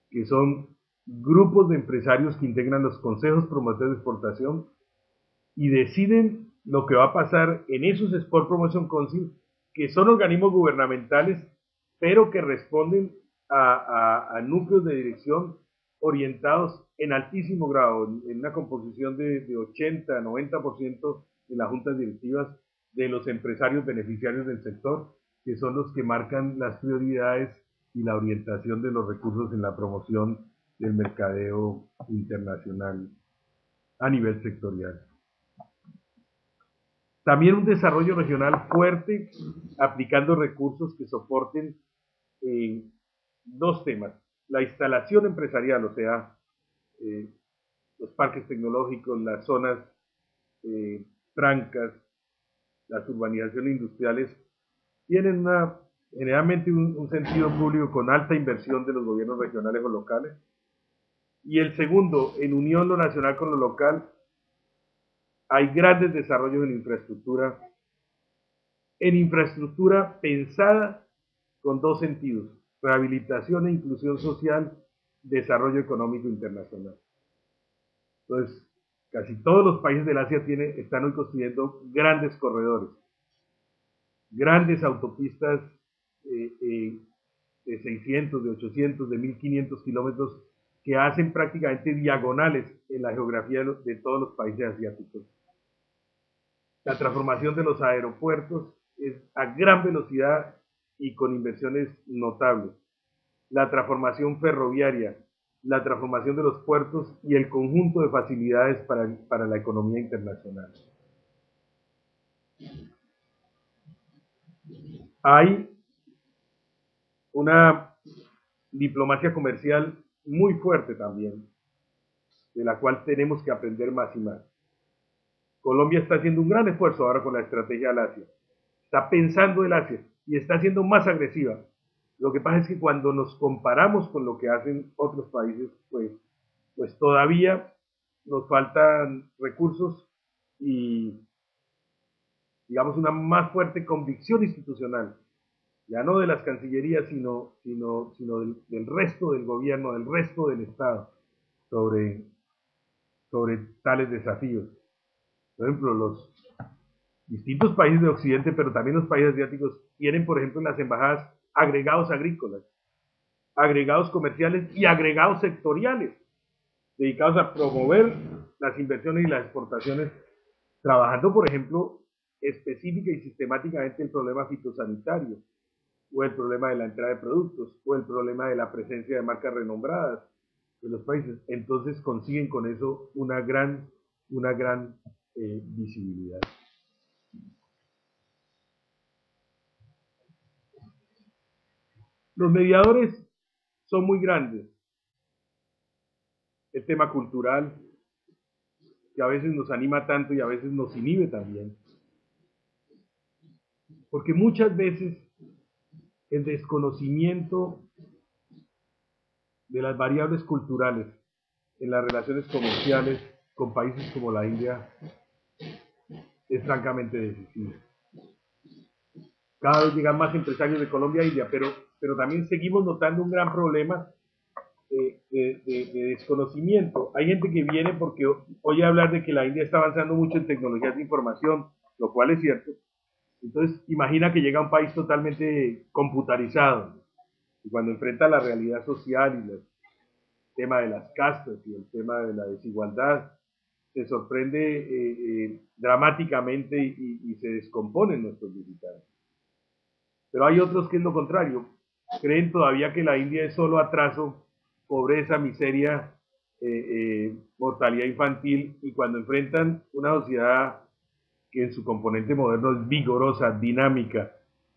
S1: que son grupos de empresarios que integran los consejos promotores de exportación y deciden lo que va a pasar en esos Export Promotion Council, que son organismos gubernamentales, pero que responden a núcleos de dirección orientados en altísimo grado, en una composición de 80, 90% de las juntas directivas de los empresarios beneficiarios del sector, que son los que marcan las prioridades y la orientación de los recursos en la promoción del mercadeo internacional a nivel sectorial. También un desarrollo regional fuerte, aplicando recursos que soporten dos temas: la instalación empresarial, o sea, los parques tecnológicos, las zonas francas, las urbanizaciones industriales, tienen generalmente un sentido público con alta inversión de los gobiernos regionales o locales. Y el segundo, en unión lo nacional con lo local, hay grandes desarrollos en infraestructura pensada con dos sentidos: rehabilitación e inclusión social, desarrollo económico internacional. Entonces, casi todos los países del Asia están hoy construyendo grandes corredores, grandes autopistas de 600, de 800, de 1500 kilómetros, que hacen prácticamente diagonales en la geografía de todos los países asiáticos. La transformación de los aeropuertos es a gran velocidad y con inversiones notables. La transformación ferroviaria, la transformación de los puertos y el conjunto de facilidades para la economía internacional. Hay una diplomacia comercial muy fuerte también, de la cual tenemos que aprender más y más. Colombia está haciendo un gran esfuerzo ahora con la estrategia del Asia. Está pensando el Asia y está siendo más agresiva. Lo que pasa es que cuando nos comparamos con lo que hacen otros países, pues todavía nos faltan recursos y, digamos, una más fuerte convicción institucional, ya no de las cancillerías, sino del resto del gobierno, del resto del Estado, sobre sobre tales desafíos. Por ejemplo, los distintos países de Occidente, pero también los países asiáticos, tienen, por ejemplo, en las embajadas agregados agrícolas, agregados comerciales y agregados sectoriales, dedicados a promover las inversiones y las exportaciones, trabajando, por ejemplo, específica y sistemáticamente el problema fitosanitario, o el problema de la entrada de productos, o el problema de la presencia de marcas renombradas de los países. Entonces consiguen con eso una gran visibilidad. Los mediadores son muy grandes. El tema cultural, que a veces nos anima tanto y a veces nos inhibe también. Porque muchas veces el desconocimiento de las variables culturales en las relaciones comerciales con países como la India es francamente decisivo. Cada vez llegan más empresarios de Colombia a India, pero también seguimos notando un gran problema de desconocimiento. Hay gente que viene porque oye hablar de que la India está avanzando mucho en tecnologías de información, lo cual es cierto. Entonces, imagina que llega a un país totalmente computarizado, y cuando enfrenta la realidad social y el tema de las castas y el tema de la desigualdad, se sorprende dramáticamente y se descomponen nuestros visitantes. Pero hay otros que es lo contrario, creen todavía que la India es solo atraso, pobreza, miseria, mortalidad infantil, y cuando enfrentan una sociedad que en su componente moderno es vigorosa, dinámica,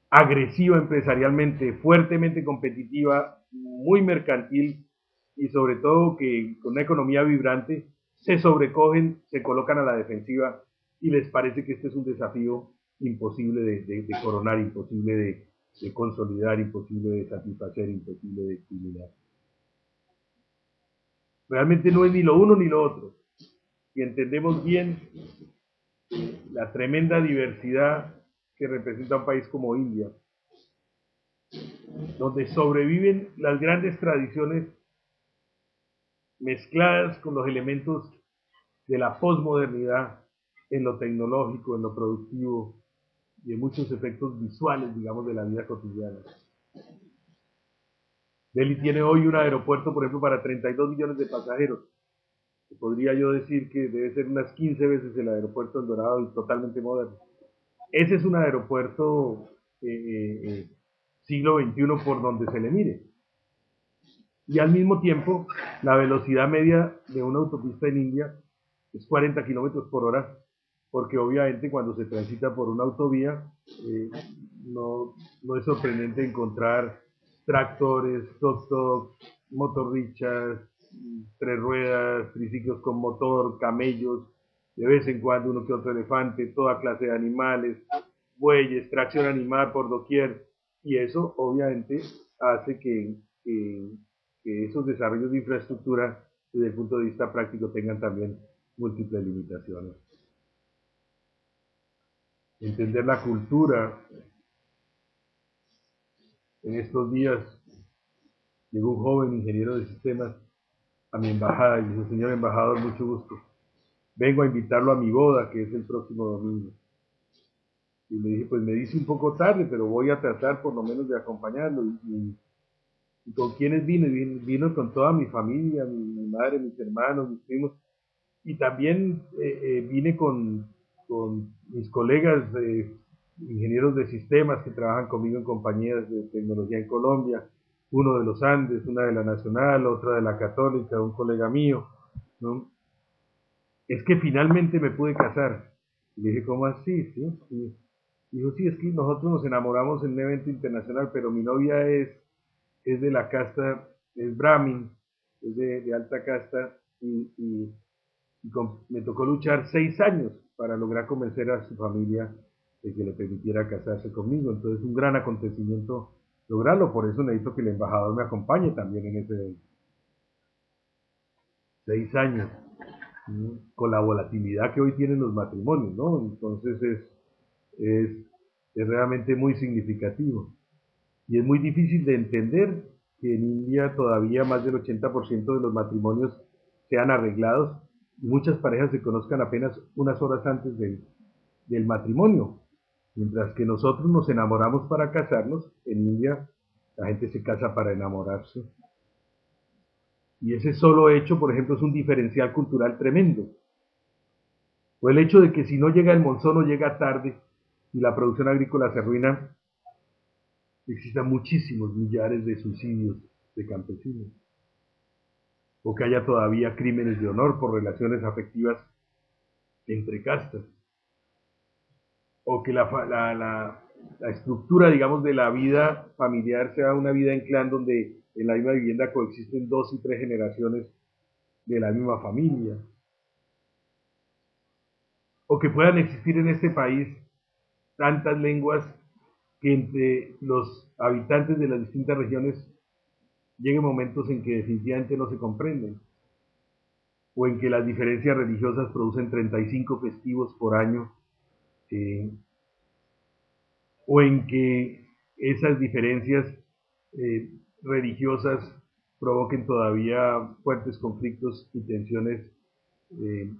S1: agresiva empresarialmente, fuertemente competitiva, muy mercantil y sobre todo que con una economía vibrante, se sobrecogen, se colocan a la defensiva y les parece que este es un desafío imposible de coronar, imposible de consolidar, imposible de satisfacer, imposible de culminar. Realmente no es ni lo uno ni lo otro. Y entendemos bien la tremenda diversidad que representa un país como India, donde sobreviven las grandes tradiciones mezcladas con los elementos de la posmodernidad en lo tecnológico, en lo productivo y en muchos efectos visuales, digamos, de la vida cotidiana. Delhi tiene hoy un aeropuerto, por ejemplo, para 32 millones de pasajeros. Podría yo decir que debe ser unas 15 veces el aeropuerto en Dorado y totalmente moderno. Ese es un aeropuerto siglo XXI por donde se le mire. Y al mismo tiempo, la velocidad media de una autopista en India es 40 kilómetros por hora, porque obviamente cuando se transita por una autovía, no, no es sorprendente encontrar tractores, tuk-tuk, motorrichas, tres ruedas, triciclos con motor, camellos, de vez en cuando uno que otro elefante, toda clase de animales, bueyes, tracción animal por doquier, y eso obviamente hace que esos desarrollos de infraestructura desde el punto de vista práctico tengan también múltiples limitaciones. Entender la cultura. En estos días llegó un joven ingeniero de sistemas a mi embajada y dijo: señor embajador, mucho gusto, vengo a invitarlo a mi boda, que es el próximo domingo. Y le dije: pues me dice un poco tarde, pero voy a tratar por lo menos de acompañarlo. ¿Y con quiénes vino? Vino con toda mi familia, mi madre, mis hermanos, mis primos, y también vine con mis colegas ingenieros de sistemas que trabajan conmigo en compañías de tecnología en Colombia, uno de los Andes, una de la Nacional, otra de la Católica, un colega mío, ¿no? Es que finalmente me pude casar. Y le dije: ¿cómo así? ¿Sí? Y dijo: sí, es que nosotros nos enamoramos en un evento internacional, pero mi novia es de la casta, es Brahmin, es de alta casta, me tocó luchar 6 años para lograr convencer a su familia de que le permitiera casarse conmigo. Entonces, un gran acontecimiento lograrlo. Por eso necesito que el embajador me acompañe también en ese evento. 6 años, ¿no? Con la volatilidad que hoy tienen los matrimonios, ¿no? Entonces es, es realmente muy significativo. Y es muy difícil de entender que en India todavía más del 80% de los matrimonios sean arreglados muchas parejas se conozcan apenas unas horas antes del matrimonio, mientras que nosotros nos enamoramos para casarnos. En India la gente se casa para enamorarse, y ese solo hecho, por ejemplo, es un diferencial cultural tremendo. O el hecho de que si no llega el monzón o llega tarde y la producción agrícola se arruina, existan muchísimos millares de suicidios de campesinos. O que haya todavía crímenes de honor por relaciones afectivas entre castas. O que la estructura, digamos, de la vida familiar sea una vida en clan donde en la misma vivienda coexisten 2 y 3 generaciones de la misma familia. O que puedan existir en este país tantas lenguas que entre los habitantes de las distintas regiones lleguen momentos en que definitivamente no se comprenden, o en que las diferencias religiosas producen 35 festivos por año, eh, o en que esas diferencias eh, religiosas provoquen todavía fuertes conflictos y tensiones eh,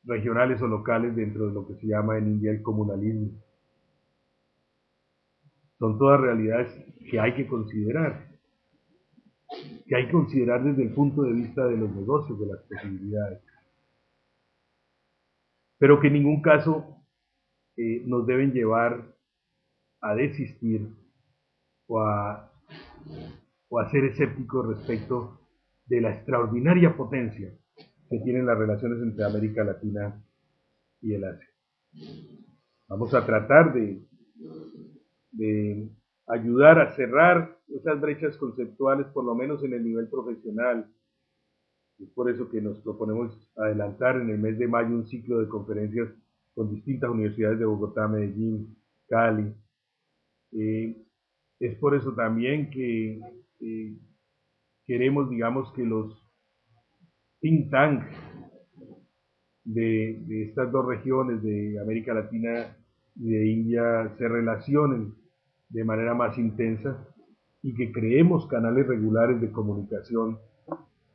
S1: regionales o locales dentro de lo que se llama en India el comunalismo. Son todas realidades que hay que considerar, desde el punto de vista de los negocios, de las posibilidades, pero que en ningún caso nos deben llevar a desistir o a, o a ser escépticos respecto de la extraordinaria potencia que tienen las relaciones entre América Latina y el Asia. Vamos a tratar de ayudar a cerrar esas brechas conceptuales, por lo menos en el nivel profesional. Es por eso que nos proponemos adelantar en el mes de mayo un ciclo de conferencias con distintas universidades de Bogotá, Medellín, Cali. Es por eso también que queremos, digamos, que los think tanks de estas dos regiones, de América Latina y de India, se relacionen de manera más intensa, y que creemos canales regulares de comunicación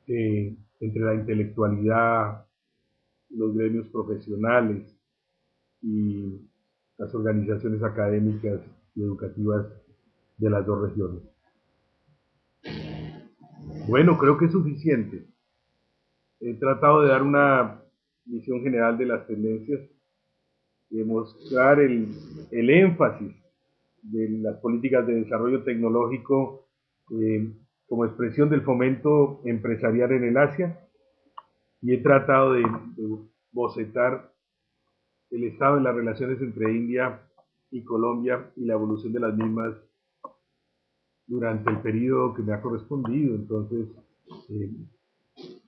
S1: entre la intelectualidad, los gremios profesionales y las organizaciones académicas y educativas de las dos regiones. Bueno, creo que es suficiente. He tratado de dar una visión general de las tendencias, de mostrar el énfasis de las políticas de desarrollo tecnológico como expresión del fomento empresarial en el Asia, y he tratado de bocetar el estado de las relaciones entre India y Colombia y la evolución de las mismas durante el periodo que me ha correspondido. Entonces, eh,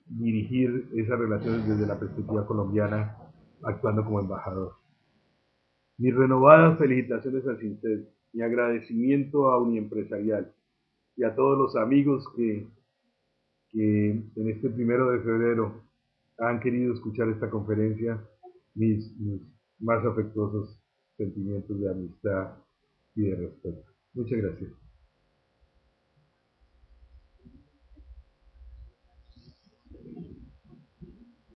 S1: dirigir esas relaciones desde la perspectiva colombiana, actuando como embajador. Mis renovadas felicitaciones a Cincel, mi agradecimiento a Uniempresarial y a todos los amigos que en este 1 de febrero han querido escuchar esta conferencia. Mis más afectuosos sentimientos de amistad y de respeto. Muchas gracias.